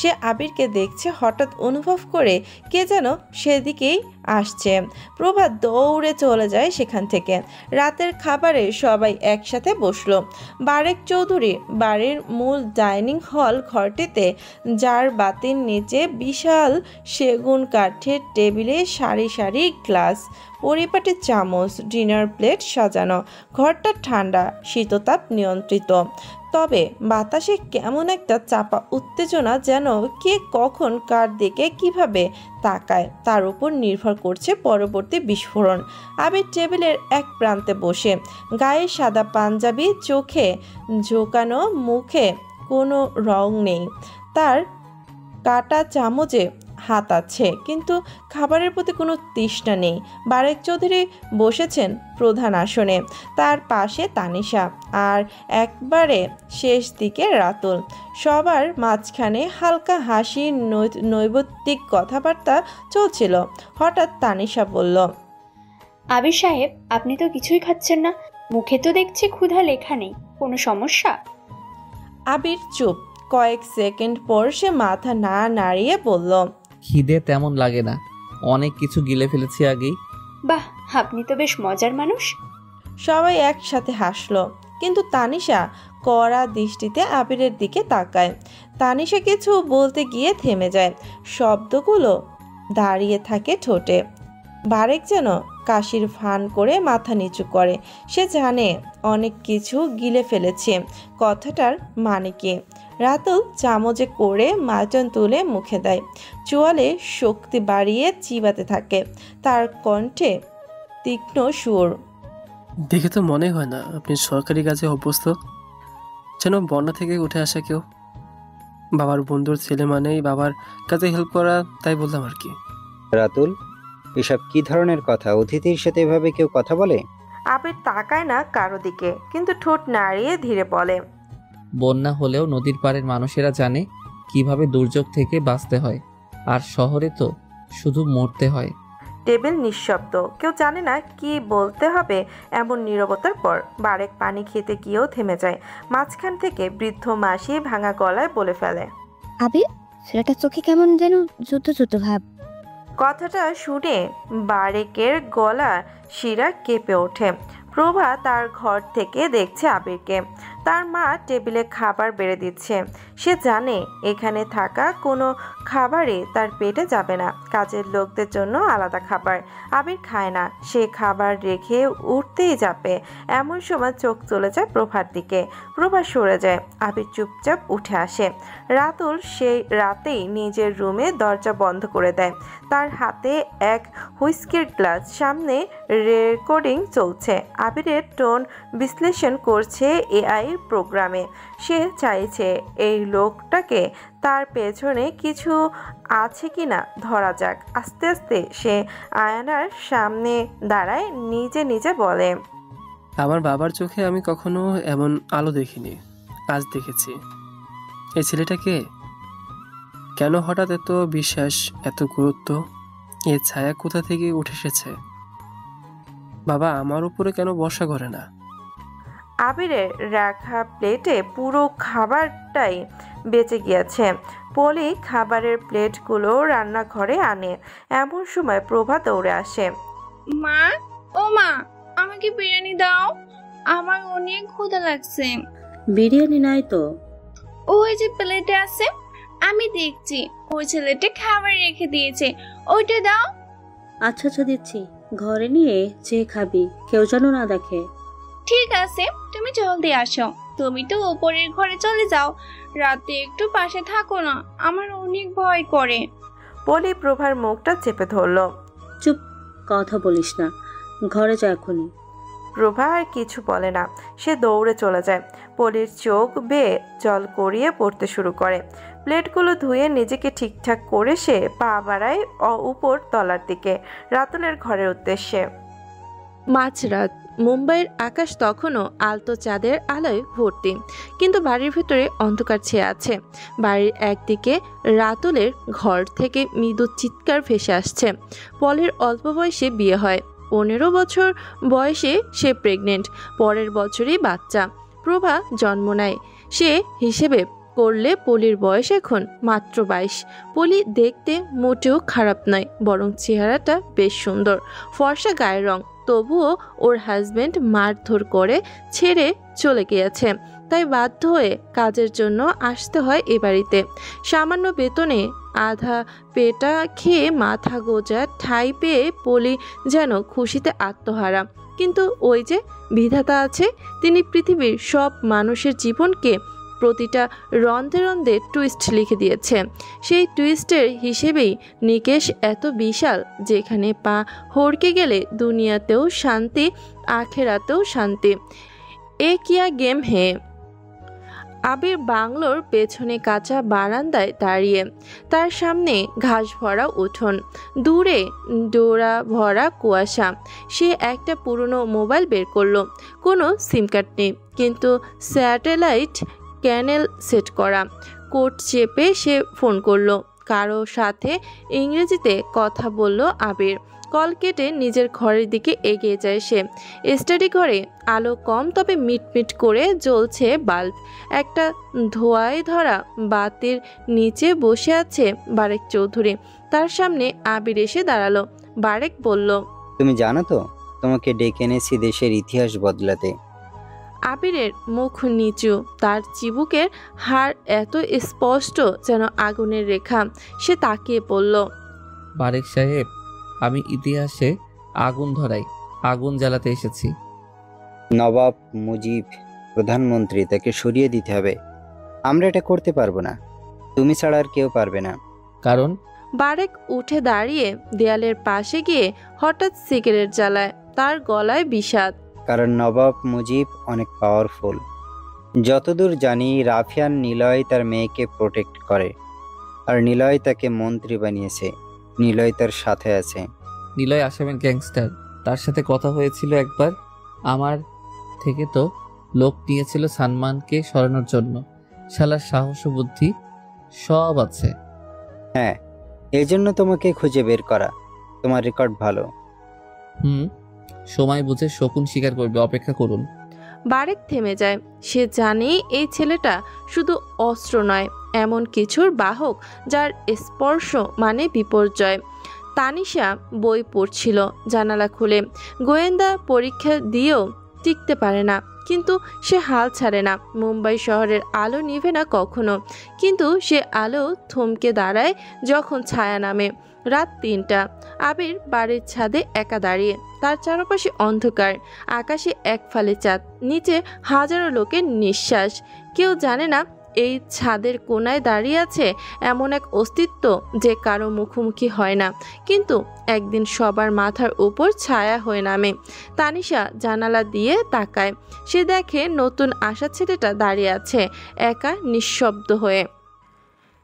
সে আবিরকে দেখছে, হঠাৎ অনুভব করে কে যেন সেদিকেই আসছে। প্রভা দৌড়ে চলে যায় সেখান থেকে। রাতের খাবারে সবাই একসাথে বসলো। বারেক চৌধুরী বাড়ির মূল ডাইনিং হল ঘরটিতে, যার বাতির নিচে বিশাল সেগুন কাঠের টেবিলে সারি সারি গ্লাস, পরিপাটি চামচ, ডিনার প্লেট সাজানো। ঘরটা ঠান্ডা, শীততাপ নিয়ন্ত্রিত, তবে বাতাসে কেমন একটা চাপা উত্তেজনা, যেন কে কখন কার দিকে কিভাবে তাকায় তার উপর নির্ভর করছে পরবর্তী বিস্ফোরণ। আবির টেবিলের এক প্রান্তে বসে, গায়ে সাদা পাঞ্জাবি, চোখে ঝোঁকানো, মুখে কোনো রং নেই। তার কাটা চামচে হাত আছে, কিন্তু খাবারের প্রতি কোনো তৃষ্ণা নেই। বারেক চৌধুরী বসেছেন প্রধান আসনে, তার পাশে তানিশা, আর একবারে শেষ দিকে রাতুল। সবার মাঝখানে হালকা হাসি, নৈবত্তিক কথাবার্তা চলছিল। হঠাৎ তানিশা বলল, আবির সাহেব, আপনি তো কিছুই খাচ্ছেন না, মুখে তো দেখছি ক্ষুধা লেখা নেই, কোনো সমস্যা? আবির চুপ। কয়েক সেকেন্ড পর সে মাথা না নাড়িয়ে বলল, খিদে তেমন লাগে না, অনেক কিছু গিলে ফেলেছি আগেই। বাহ, আপনি তো বেশ মজার মানুষ। সবাই একসাথে হাসলো, কিন্তু তানিশা কড়া দৃষ্টিতে আবিরের দিকে তাকায়। তানিশা কিছু বলতে গিয়ে থেমে যায়, শব্দগুলো দাঁড়িয়ে থাকে ঠোঁটে। বারেক যেন কাশির ভান করে মাথা নিচু করে। সে জানে অনেক কিছু গিলে ফেলেছে। কথাটার মানে কি? রাতুল চামচে করে মাটন তুলে মুখে দেয়, চোয়ালে শক্তি বাড়িয়ে চিবাতে থাকে। তার কণ্ঠে তীক্ষ্ণ সুর। দেখে তো মনে হয় না আপনি সরকারি কাজে অভ্যস্ত, যেন বন্যা থেকে উঠে আসা কেউ। বাবার বন্ধুর ছেলে মানেই বাবার কাজে হেল্প করা, তাই বললাম আর কি। রাতুল, এসব কি ধরনের কথা? অতিথির সাথে এভাবে কেউ কথা বলে? আবির তাকায় না কারো দিকে, কিন্তু ঠোঁট নাড়িয়ে ধীরে বলে, বন্যা হলেও নদীর পাড়ের মানুষেরা জানে কিভাবে দুর্যোগ থেকে বাঁচতে হয়, আর শহরে তো শুধু মরতে হয়। টেবিল নিঃশব্দ। কেউ জানে না কি বলতে হবে এমন নীরবতার পর। বারেক পানি খেতে গিয়েও থেমে যায়। মাঝখান থেকে বৃদ্ধ মাসি ভাঙা গলায় বলে ফেলে, আবির, ছেলেটার চোখে কেমন যেন যুদ্ধ যুদ্ধ ভাব। কথাটা শুনে বারেকের গলা শিরা কেঁপে ওঠে। প্রভা তার ঘর থেকে দেখছে আবিরকে। তার মা টেবিলে খাবার বেড়ে দিচ্ছে। সে জানে এখানে থাকা কোনো খাবারই তার পেটে যাবে না। কাজের লোকদের জন্য আলাদা খাবার। আবির খায় না। সে খাবার রেখে উঠতেই যাবে, এমন সময় চোখ চলে যায় প্রভার দিকে। প্রভা সরে যায়। আবির চুপচাপ উঠে আসে। রাতুল সেই রাতেই নিজের রুমে দরজা বন্ধ করে দেয়। তার হাতে এক হুইস্কির গ্লাস, সামনে রেকর্ডিং চলছে। আবিরের টোন বিশ্লেষণ করছে এআই প্রোগ্রামে। সে চাইছে এই লোকটাকে, তার পেছনে কিছু আছে কিনা ধরা যাক। আস্তে আস্তে সে আয়নার সামনে দাঁড়ায়, নিজে নিজে বলে, আমার বাবার চোখে আমি কখনো এমন আলো দেখিনি, আজ দেখেছি। এই ছেলেটা কে? কেন হঠাৎ এত বিশ্বাস, এত গুরুত্ব? এর ছায়া কোথা থেকে উঠে এসেছে? বাবা আমার উপরে কেন বর্ষা করে না? আবিরের রাখা প্লেটে পুরো খাবারটাই বেঁচে গিয়েছে। পলি খাবারের প্লেটগুলো রান্নাঘরে আনে। এমন সময় প্রভা দৌড়ে আসে। মা, ও মা, আমাকে বিরিয়ানি দাও, আমার অনেক ক্ষুধা লাগছে। বিরিয়ানি নাই তো। ওই যে প্লেটে আছে, আমি দেখছি ওই ছেলেটা খাবার রেখে দিয়েছে, ওইটা দাও। আচ্ছা আচ্ছা দিচ্ছি, ঘরে নিয়ে চেয়ে খাবি, কেউ যেন না দেখে। ঠিক আছে, তুমি জলদি আসো। তুমি তো উপরের ঘরে চলে যাও, রাতে একটু পাশে থাকো না, আমার অনেক ভয় করে। পলি প্রভার মুখটা চেপে ধরল। চুপ, কথা বলিস না, ঘরে যা এখনই। প্রভা আর কিছু বলে না। সে দৌড়ে চলে যায়। পলির চোখ বেয়ে জল গড়িয়ে পড়তে শুরু করে। প্লেটগুলো ধুয়ে নিজেকে ঠিকঠাক করে সে পা বাড়ায় উপর তলার দিকে, রাতুলের ঘরের উদ্দেশ্যে। মাঝরাত। মুম্বাইয়ের আকাশ তখনও আলতো চাঁদের আলোয় ভর্তি, কিন্তু বাড়ির ভেতরে অন্ধকার ছেয়ে আছে। বাড়ির একদিকে রাতুলের ঘর থেকে মৃদু চিৎকার ভেসে আসছে। পলের অল্প বয়সে বিয়ে হয়, 15 বছর বয়সে সে প্রেগনেন্ট, পরের বছরই বাচ্চা। প্রভা জন্ম নেয়। সে হিসেবে করলে পলির বয়স এখন মাত্র 22। পলি দেখতে মোটেও খারাপ নয়, বরং চেহারাটা বেশ সুন্দর, ফর্সা গায়ের রং। তবুও ওর হাজবেন্ড মারধর করে ছেড়ে চলে গিয়েছে, তাই বাধ্য হয়ে কাজের জন্য আসতে হয় এ বাড়িতে। সামান্য বেতনে আধা পেটা খেয়ে মাথা গোজা ঠাঁই পেয়ে পলি যেন খুশিতে আত্মহারা। কিন্তু ওই যে বিধাতা আছে, তিনি পৃথিবীর সব মানুষের জীবনকে প্রতিটা রন্ধে রন্ধে টুইস্ট লিখে দিয়েছে। সেই টুইস্টের হিসেবেই নিকেশ এত বিশাল, যেখানে পা হড়কে গেলে দুনিয়াতেও শান্তি, আখেরাতেও শান্তি। এ কিয়া গেম হে। আবির বাংলোর পেছনে কাঁচা বারান্দায় দাঁড়িয়ে, তার সামনে ঘাস ভরা উঠোন, দূরে ডোরা ভরা কুয়াশা। সে একটা পুরনো মোবাইল বের করলো। কোনো সিম কার্ড নেই, কিন্তু স্যাটেলাইট ক্যানেল সেট করা। কোড চেপে সে ফোন করলো। কারো সাথে ইংরেজিতে কথা বলল আবির। কল কেটে নিজের ঘরের দিকে এগিয়ে যায় সে। স্টাডি ঘরে আলো কম, তবে মিটমিট করে জ্বলছে বাল্ব। একটা ধোঁয়ায় ধরা বাতির নিচে বসে আছে বারেক চৌধুরী। তার সামনে আবির এসে দাঁড়ালো। বারেক বলল, তুমি জানো তো, তোমাকে ডেকে এনেছি দেশের ইতিহাস বদলাতে। আবিরের মুখ নিচু, তার চিবুকের হাড় এত স্পষ্ট যেন আগুনের রেখা। সে তাকিয়ে পড়ল। বারেক সাহেব, আমি ইতিহাসে আগুন ধরাই, আগুন জ্বালাতে এসেছি। নবাব মুজিব প্রধানমন্ত্রী, তাকে সরিয়ে দিতে হবে। আমরা এটা করতে পারবো না, তুমি ছাড়া আর কেউ পারবে না। কারণ? বারেক উঠে দাঁড়িয়ে দেয়ালের পাশে গিয়ে হঠাৎ সিগারেট জ্বালায়। তার গলায় বিষাদ। কারণ নবাব মুজিব অনেক পাওয়ারফুল। যতদূর জানি রাফিয়ান নিলয় তার মেয়েকে প্রোটেক্ট করে, আর নিলয় তাকে মন্ত্রী বানিয়েছে। নিলয় তার সাথে আছে। নিলয় আসামের গ্যাংস্টার, তার সাথে কথা হয়েছিল একবার। আমার থেকে তো লোক নিয়েছিল সালমানকে সরানোর জন্য। শালার সাহস ও বুদ্ধি সব আছে। হ্যাঁ, এই জন্য তোমাকে খুঁজে বের করা। তোমার রেকর্ড ভালো। সময় বুঝে শকুন শিকার করবে, অপেক্ষা করুন। বারেক থেমে যায়। সে জানে এই ছেলেটা শুধু অস্ত্র নয়, এমন কিছুর বাহক যার স্পর্শ মানে বিপর্যয়। তানিশা বই পড়ছিল জানালা খুলে। গোয়েন্দা পরীক্ষা দিয়েও টিকতে পারে না, কিন্তু সে হাল ছাড়ে না। মুম্বাই শহরের আলো নিভে না কখনো, কিন্তু সে আলো থমকে দাঁড়ায় যখন ছায়া নামে। রাত 3টা। আবির বাড়ির ছাদে একা দাঁড়িয়ে। তার চারপাশে অন্ধকার, আকাশে এক ফালে চাঁদ, নিচে হাজারো লোকের নিঃশ্বাস। কেউ জানে না এই ছাদের কোনায় দাঁড়িয়ে আছে এমন এক অস্তিত্ব যে কারো মুখোমুখি হয় না, কিন্তু একদিন সবার মাথার উপর ছায়া হয়ে নামে। তানিশা জানালা দিয়ে তাকায়। সে দেখে নতুন আসা ছেলেটা দাঁড়িয়ে আছে একা, নিঃশব্দ হয়ে।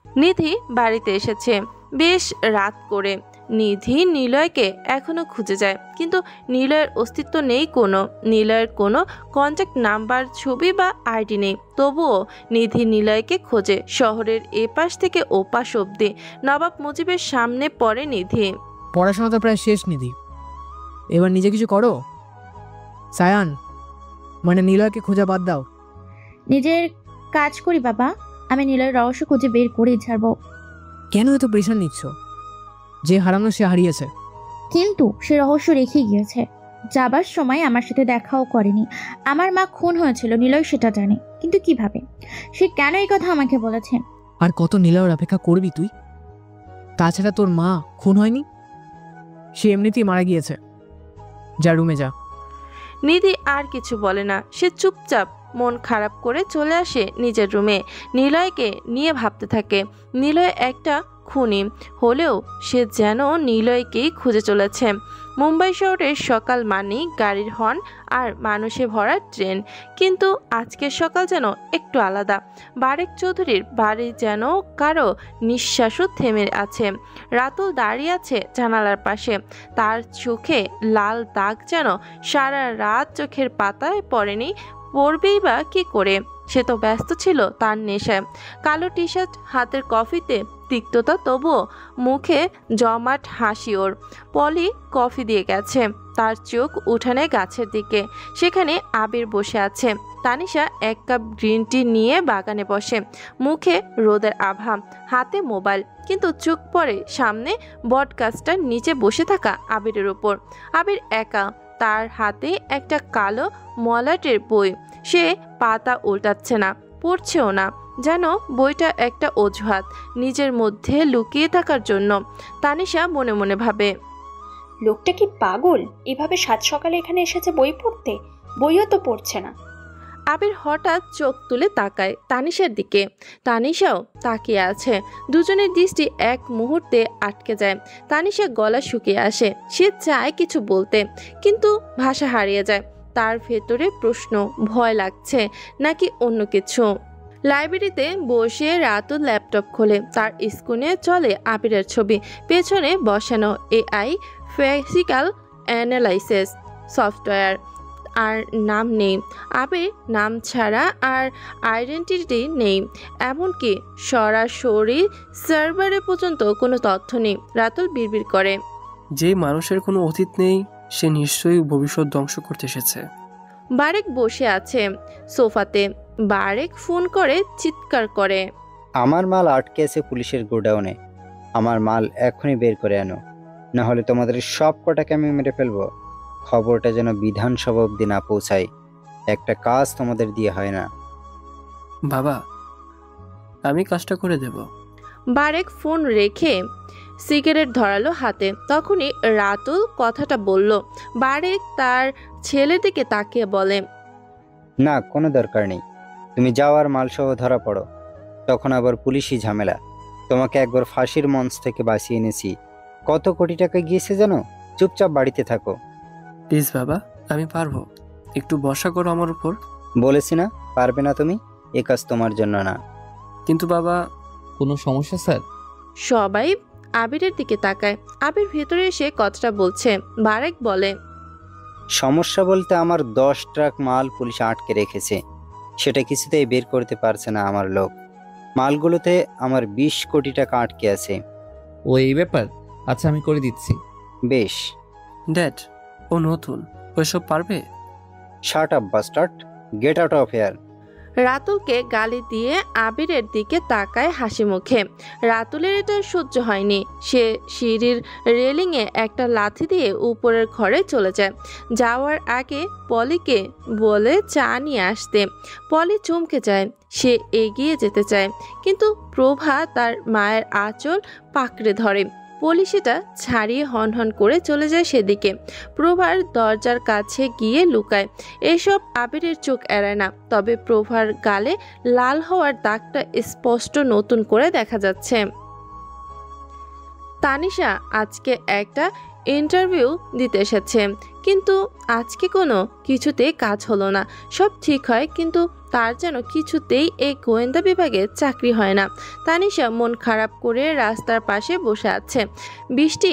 নিধি বাড়িতে এসেছে বেশ রাত করে। নিধি নিলয়কে এখনো খুঁজে যায়, কিন্তু নিলয়ের অস্তিত্ব নেই কোনো। নিলয়ের কোনো কন্ট্যাক্ট নাম্বার, ছবি বা আইডি নেই। তবুও নিধি নিলয়কে খোঁজে শহরের এপাশ থেকে ওপাশ অব্দি। নবাব মুজিবের সামনে পড়ে নিধি। পড়াশোনা তো প্রায় শেষ নিধি, এবার নিজে কিছু করো। সায়ান, মানে নিলয়কে খোঁজা বাদ দাও। নিজের কাজ করি বাবা, আমি নিলয়ের রহস্য খুঁজে বের করেই ছাড়বো। কেন এত প্রেশার নিচ্ছ? যে হারানো সে হারিয়েছে, কিন্তু সে রহস্য রেখে গিয়েছে। যাবার সময় আমার সাথে দেখাও করেনি। আমার মা খুন হয়েছিল, নিলয় সেটা জানে, কিন্তু কিভাবে, সে কেন এই কথা আমাকে বলেছে? আর কত নিলয়ের অপেক্ষা করবি তুই? তাছাড়া তোর মা খুন হয়নি, সে এমনিতেই মারা গিয়েছে। যা রুমে যা। নিধি আর কিছু বলে না। সে চুপচাপ মন খারাপ করে চলে আসে নিজের রুমে। নিলয়কে নিয়ে ভাবতে থাকে। নিলয় একটা খুনি হলেও সে যেন নিলয়কেই খুঁজে চলেছে। মুম্বাই শহরের সকাল মানেই গাড়ির হর্ন আর মানুষে ভরা ট্রেন, কিন্তু আজকের সকাল যেন একটু আলাদা। বারেক চৌধুরীর বাড়ি যেন কারো নিঃশ্বাসও থেমে আছে। রাতুল দাঁড়িয়ে আছে জানালার পাশে, তার চোখে লাল দাগ যেন সারা রাত চোখের পাতায় পড়েনি, পড়বেই বা কি করে। সে তো ব্যস্ত ছিল তার নেশায়। কালো টি শার্ট, হাতের কফিতে তিক্ততা, তবুও মুখে জমাট হাসি ওর। পলি কফি দিয়ে গেছে। তার চোখ উঠানে গাছের দিকে, সেখানে আবির বসে আছে। তানিশা এক কাপ গ্রিন টি নিয়ে বাগানে বসে, মুখে রোদের আভা, হাতে মোবাইল, কিন্তু চোখ পড়ে সামনে বটগাছটার নিচে বসে থাকা আবিরের উপর। আবির একা, তার হাতে একটা কালো মলাটের বই। সে পাতা উল্টাচ্ছে না, পড়ছেও না, যেন বইটা একটা অজুহাত নিজের মধ্যে লুকিয়ে থাকার জন্য। তানিশা মনে মনে ভাবে, লোকটা কি পাগল? এভাবে সাত সকালে এখানে এসেছে বই পড়তে? বইও তো পড়ছে না। আবির হঠাৎ চোখ তুলে তাকায় তানিশার দিকে। তানিশাও তাকিয়ে আছে। দুজনের দৃষ্টি এক মুহূর্তে আটকে যায়। তানিশা গলা শুকিয়ে আসে। সে চায় কিছু বলতে, কিন্তু ভাষা হারিয়ে যায়। তার ভেতরে প্রশ্ন, ভয় লাগছে নাকি অন্য কিছু। লাইব্রেরিতে বসে রাতুল ল্যাপটপ খোলে। তার স্ক্রিনে চলে আবিরের ছবি, পেছনে বসানো AI ফিজিক্যাল অ্যানালাইসিস সফটওয়্যার। আর নাম নেই আবির, নাম ছাড়া আর আইডেন্টিটি নেই, এমনকি সরাসরি সার্ভারে পর্যন্ত কোনো তথ্য নেই। রাতুল বিড়বিড় করে, যে মানুষের কোনো অতীত নেই সে নিশ্চয়ই ভবিষ্যৎ ধ্বংস করতে এসেছে। বারেক বসে আছে সোফাতে। বারেক ফোন করে চিৎকার করে, আমার মাল আটকে আছে পুলিশের গোডাউনে। আমার মাল এখনই বের করে আনো, না হলে তোমাদের সব কটাকে আমি মেরে ফেলবো। খবরটা যেন বিধানসভা অবধি না পৌঁছায়। একটা কাজ তোমাদের দিয়ে হয় না। বাবা, আমি কাজটা করে দেব। বারেক ফোন রেখে সিগারেট ধরালো হাতে। তখনই রাতুল কথাটা বলল। বারেক তার ছেলের দিকে তাকিয়ে বলে, না, কোনো দরকার নেই। তুমি যাও আর মালসহ ধরা পড়ো, তখন আবার পুলিশি ঝামেলা। তোমাকে একবার ফাঁসির মঞ্চ থেকে বাঁচিয়ে এনেছি। কত কোটি টাকা গিয়েছে জানো? চুপচাপ বাড়িতে থাকো। প্লিজ বাবা, আমি পারবো। একটু ভরসা করো আমার উপর। বলেছি না পারবে না তুমি? এ কাজ তোমার জন্য না। কিন্তু বাবা, কোনো সমস্যা স্যার? সবাই আবিরের দিকে তাকায়। আবির ভেতরে এসে কথাটা বলছে। বারেক বলে, সমস্যা বলতে আমার 10 ট্রাক মাল পুলিশ আটকে রেখেছে, সেটা কিছুতেই বের করতে পারছে না আমার লোক। মালগুলোতে আমার 20 কোটি টাকা আটকে আছে। ও এই ব্যাপার? আচ্ছা, আমি করে দিচ্ছি। বেশ। ড্যাড, ও নতুন, ওইসব পারবে? Shut up bastard, get out of here. রাতুলকে গালি দিয়ে আবিরের দিকে তাকায় হাসি মুখে। রাতুলের এটা সহ্য হয়নি। সে সিঁড়ির রেলিংয়ে একটা লাথি দিয়ে উপরের ঘরে চলে যায়। যাওয়ার আগে পলিকে বলে চা নিয়ে আসতে। পলি চমকে যায়। সে এগিয়ে যেতে চায়, কিন্তু প্রভা তার মায়ের আঁচল পাকড়ে ধরে। পলি সেটা ছাড়িয়ে হনহন করে চলে যায় সেদিকে। প্রভার দরজার কাছে গিয়ে লুকায়। এসব আবিরের চোখ এড়ায় না, তবে প্রভার গালে লাল হওয়ার দাগটা স্পষ্ট নতুন করে দেখা যাচ্ছে। তানিশা আজকে একটা ইন্টারভিউ দিতে এসেছে, কিন্তু আজকে কোনো কিছুতে কাজ হলো না। সব ঠিক হয়, কিন্তু তার যেন কিছুতেই এই গোয়েন্দা বিভাগে চাকরি হয় না। তানিশা মন খারাপ করে রাস্তার পাশে বসে আছে। বৃষ্টি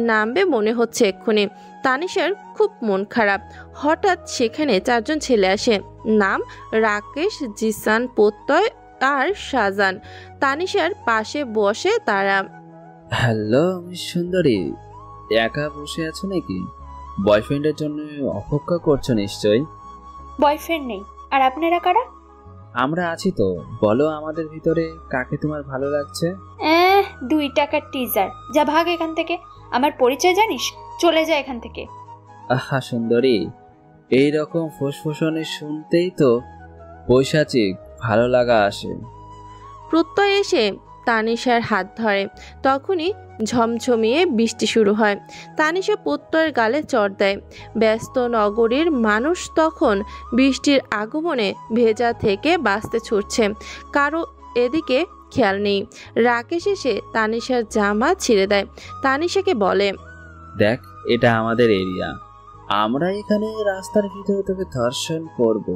নামবে মনে হচ্ছে এক্ষুনি। তানিশার খুব মন খারাপ। হঠাৎ সেখানে 4 জন ছেলে আসে। নাম রাকেশ, জিসান, প্রত্যয় আর শাহজান। তানিশার পাশে বসে তারা। হ্যালো সুন্দরী, একা বসে আছো নাকি? বয়ফ্রেন্ডের জন্য অপেক্ষা করছো নিশ্চয়ই। বয়ফ্রেন্ড নেই। আর আপনারা কারা? আমরা আছি তো। বলো, আমাদের ভিতরে কাকে তোমার ভালো লাগছে? 2 টাকার টিজার, যা ভাগ এখান থেকে। আমার পরিচয় জানিস? চলে যা এখান থেকে। আহা সুন্দরী, এইরকম ফুসফুসনে শুনতেই তো পৈশাচিক ভালো লাগা আসে। প্রত্যয় এসে তানিশার হাত ধরে। তখনই ঝমঝমিয়ে বৃষ্টি শুরু হয়। তানিশা প্রত্যয়ের গালে চড় দেয়। ব্যস্ত নগরীর মানুষ তখন বৃষ্টির আগমনে ভেজা থেকে বাঁচতে ছুটছে। কারো এদিকে খেয়াল নেই। রাকেশ এসে তানিশার জামা ছিঁড়ে দেয়। তানিশাকে বলে, দেখ, এটা আমাদের এরিয়া। আমরা এখানে রাস্তার ভিতরে তোকে ধর্ষণ করব,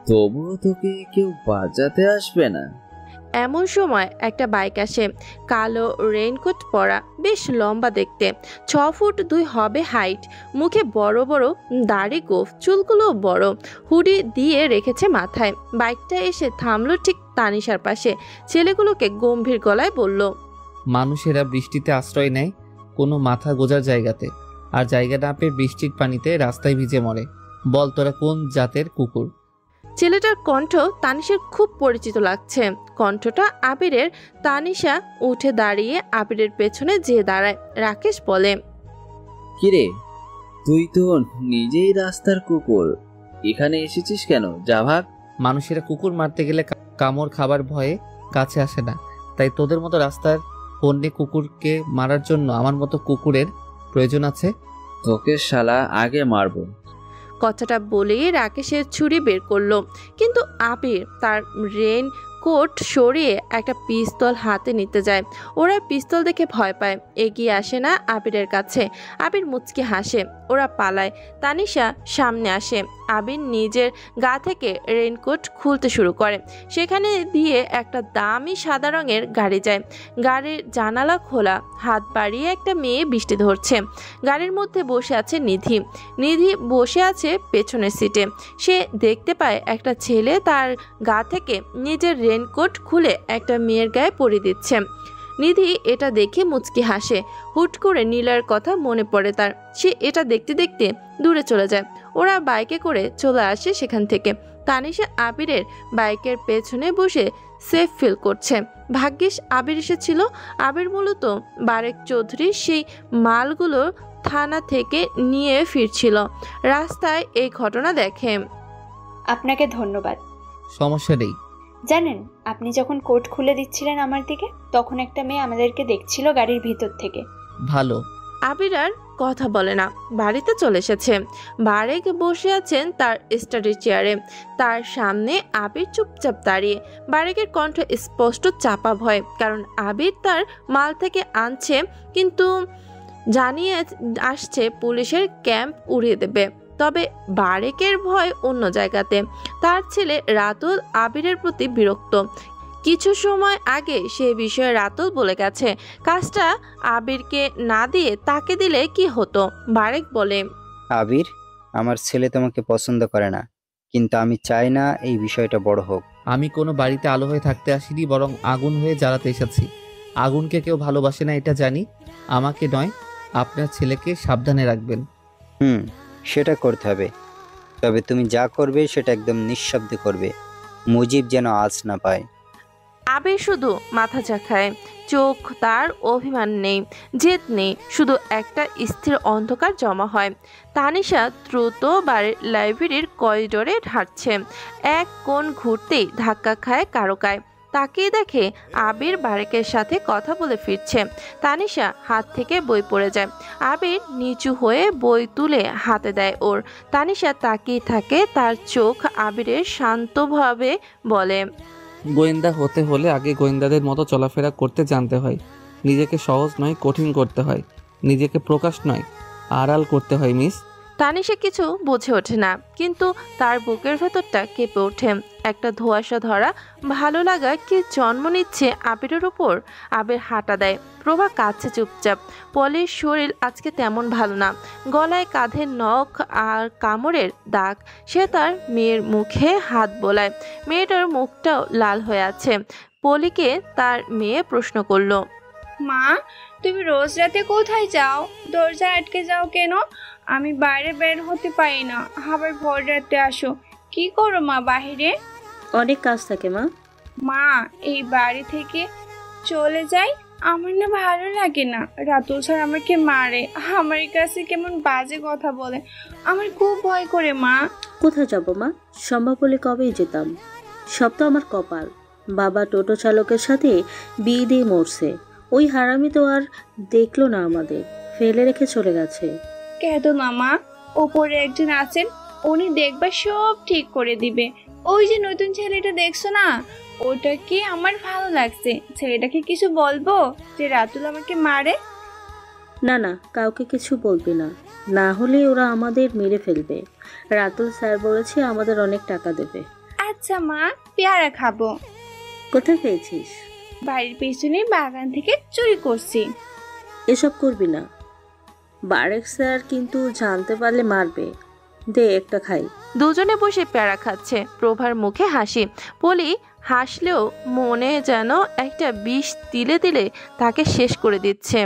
তবুও তোকে কেউ বাজাতে আসবে না। এমন সময় একটা বাইক আসে, কালো রেইনকোট পরা, বেশ লম্বা দেখতে, 6 ফুট 2 হবে হাইট, মুখে বড় বড় দাড়ি গোঁফ, চুলগুলো বড়, হুডি দিয়ে রেখেছে মাথায়। বাইকটা এসে থামলো ঠিক তানিশার পাশে, ছেলেগুলোকে গম্ভীর গলায় বলল, মানুষেরা বৃষ্টিতে আশ্রয় নেয় কোনো মাথা গোজার জায়গাতে, আর জায়গা না পেয়ে বৃষ্টির পানিতে রাস্তায় ভিজে মরে। বল তোরা কোন জাতের কুকুর? ছেলেটার কণ্ঠ তানিশার খুব পরিচিত লাগছে, কণ্ঠটা আবিরের। তানিশা উঠে দাঁড়িয়ে আবিরের পেছনে যেয়ে দাঁড়ায়। রাকেশ বলে, কিরে, তুই তো নিজেই রাস্তার কুকুর, এখানে এসেছিস কেন? যা ভাগ। মানুষেরা কুকুর মারতে গেলে কামড় খাবার ভয়ে কাছে আসে না, তাই তোদের মতো রাস্তার পণ্যে কুকুরকে মারার জন্য আমার মতো কুকুরের প্রয়োজন আছে? তোকে শালা আগে মারবো। কথাটা বলেই রাকেশের ছুরি বের করলো, কিন্তু আবির তার রেন কোট সরিয়ে একটা পিস্তল হাতে নিতে যায়। ওরা পিস্তল দেখে ভয় পায়, এগিয়ে আসে না আবিরের কাছে। আবির মুচকি হাসে, ওরা পালায়। তানিশা সামনে আসে, আবির নিজের গা থেকে রেনকোট খুলতে শুরু করে। সেখানে দিয়ে একটা দামি সাদা রঙের গাড়ি যায়। গাড়ির জানালা খোলা, হাত বাড়িয়ে একটা মেয়ে বৃষ্টি ধরছে। গাড়ির মধ্যে বসে আছে নিধি। নিধি বসে আছে পেছনের সিটে। সে দেখতে পায় একটা ছেলে তার গা থেকে নিজের রেনকোট খুলে একটা মেয়ের গায়ে পরিয়ে দিচ্ছে। নিধি এটা দেখে মুচকি হাসে। হুট করে নীলার কথা মনে পড়ে তার। সে এটা দেখতে দেখতে দূরে চলে যায়। ওরা বাইকে করে চলে আসে সেখান থেকে। তানিশা আবিরের বাইকের পেছনে বসে সেফ ফিল করছে। ভাগ্যিস আবির এসেছিল। আবির মূলত বারেক চৌধুরীর সেই মালগুলো থানা থেকে নিয়ে ফিরছিল। রাস্তায় এই ঘটনা দেখে। আপনাকে ধন্যবাদ। সমস্যা নেই। জানেন, আপনি যখন কোট খুলে দিচ্ছিলেন আমার দিকে, তখন একটা মেয়ে আমাদেরকে দেখছিল গাড়ির ভিতর থেকে। ভালো। আবির আর কথা বলে না, বাড়িতে চলে এসেছে। বারেক বসে আছেন তার স্টাডি চেয়ারে। তার সামনে আবির চুপচাপ দাঁড়িয়ে। বারেকের কণ্ঠ স্পষ্ট চাপা ভয়, কারণ আবির তার মাল থেকে আনছে, কিন্তু জানিয়ে আসছে পুলিশের ক্যাম্প উড়িয়ে দেবে। তবে বারেকের ভয় অন্য জায়গাতে। তার ছেলে রাতুল আবিরের প্রতি বিরক্ত। কিছু সময় আগে সে বিষয়ে রাতুল বলে গেছে, কাজটা আবিরকে না দিয়ে তাকে দিলে কি হতো। বারেক বলে, আবির, আমার ছেলে তোমাকে পছন্দ করে না, কিন্তু আমি চাই না এই বিষয়টা বড় হোক। আমি কোনো বাড়িতে আলো হয়ে থাকতে আসিনি, বরং আগুন হয়ে জ্বালাতে এসেছি। আগুনকে কেউ ভালোবাসে না এটা জানি। আমাকে নয়, আপনার ছেলেকে সাবধানে রাখবেন। সেটা করতে হবে, তবে তুমি যা করবে সেটা একদম নিঃশব্দে করবে, মুজিব যেন আজ না পায়। আবির শুধু মাথা ঝাঁকায়। চোখ তার অভিমান নেই, জেদ নেই, শুধু একটা স্থির অন্ধকার জমা হয়। তানিশা দ্রুত বাড়ির লাইব্রেরির করিডোরে হাঁটছে। এক কোণ ঘুরতেই ধাক্কা খায় কারো গায়ে। তাকিয়ে দেখে আবির বারেকের সাথে কথা বলে ফিরছে। তানিশা হাত থেকে বই পড়ে যায়। আবির নিচু হয়ে বই তুলে হাতে দেয় ওর। তানিশা তাকিয়ে থাকে, তার চোখ আবিরের শান্তভাবে বলে, গোয়েন্দা হতে হলে আগে গোয়েন্দাদের মতো চলাফেরা করতে জানতে হয়। নিজেকে সহজ নয়, কঠিন করতে হয়। নিজেকে প্রকাশ নয়, আড়াল করতে হয় মিস। তানিশা কিছু বুঝে ওঠে না, কিন্তু তার বুকের ভেতরটা কেঁপে ওঠে। একটা ধোঁয়াশা ধরা ভালো লাগা কি জন্ম নিচ্ছে আবিরের উপর। আবির হাঁটা দেয়। প্রভা কাছে চুপচাপ। পলির শরীর আজকে তেমন ভালো না। গলায় কাঁধের নখ আর কামড়ের দাগ। সে তার মেয়ের মুখে হাত বোলায়। মেয়েটার মুখটাও লাল হয়ে আছে। পলিকে তার মেয়ে প্রশ্ন করলো, মা, তুমি রোজ রাতে কোথায় যাও? দরজা আটকে যাও কেন? আমি বাইরে বের হতে পারি না, আবার ভোর রাতে আসো। কি করো মা বাহিরে? অনেক কাজ থাকে মা। মা, এই বাড়ি থেকে চলে যাই, আমার না ভালো লাগে না। রাতুল স্যার আমাকে মারে, আমার কাছে কেমন বাজে কথা বলে, আমার খুব ভয় করে মা। কোথায় যাব মা? সম্ভব হলে কবেই যেতাম। সব তো আমার কপাল। বাবা টোটো চালকের সাথে বিয়ে দিয়ে মরছে। ওই হারামি তো আর দেখলো না আমাদের, ফেলে রেখে চলে গেছে। কেঁদো না মা, ওপরে একজন আছেন, উনি দেখবা সব ঠিক করে দিবে। ওই যে নতুন ছেলেটা দেখছো না, ওটাকে আমার ভালো লাগছে। ছেলেটাকে কিছু বলবো যে রাতুল আমাকে মারে? না না, কাউকে কিছু বলবি না, না হলে ওরা আমাদের মেরে ফেলবে। রাতুল স্যার বলেছে আমাদের অনেক টাকা দেবে। আচ্ছা মা, পেয়ারা খাবো। কোথায় পেয়েছিস? বাড়ির পেছনে বাগান থেকে চুরি করছি। এসব করবি না, বারেক স্যার কিন্তু জানতে পারলে মারবে। দে একটা খাই। দুজনে বসে পেয়ারা খাচ্ছে। প্রভার মুখে হাসি। পলি হাসলেও মনে যেন একটা বিষ তিলে তিলে তাকে শেষ করে দিচ্ছে।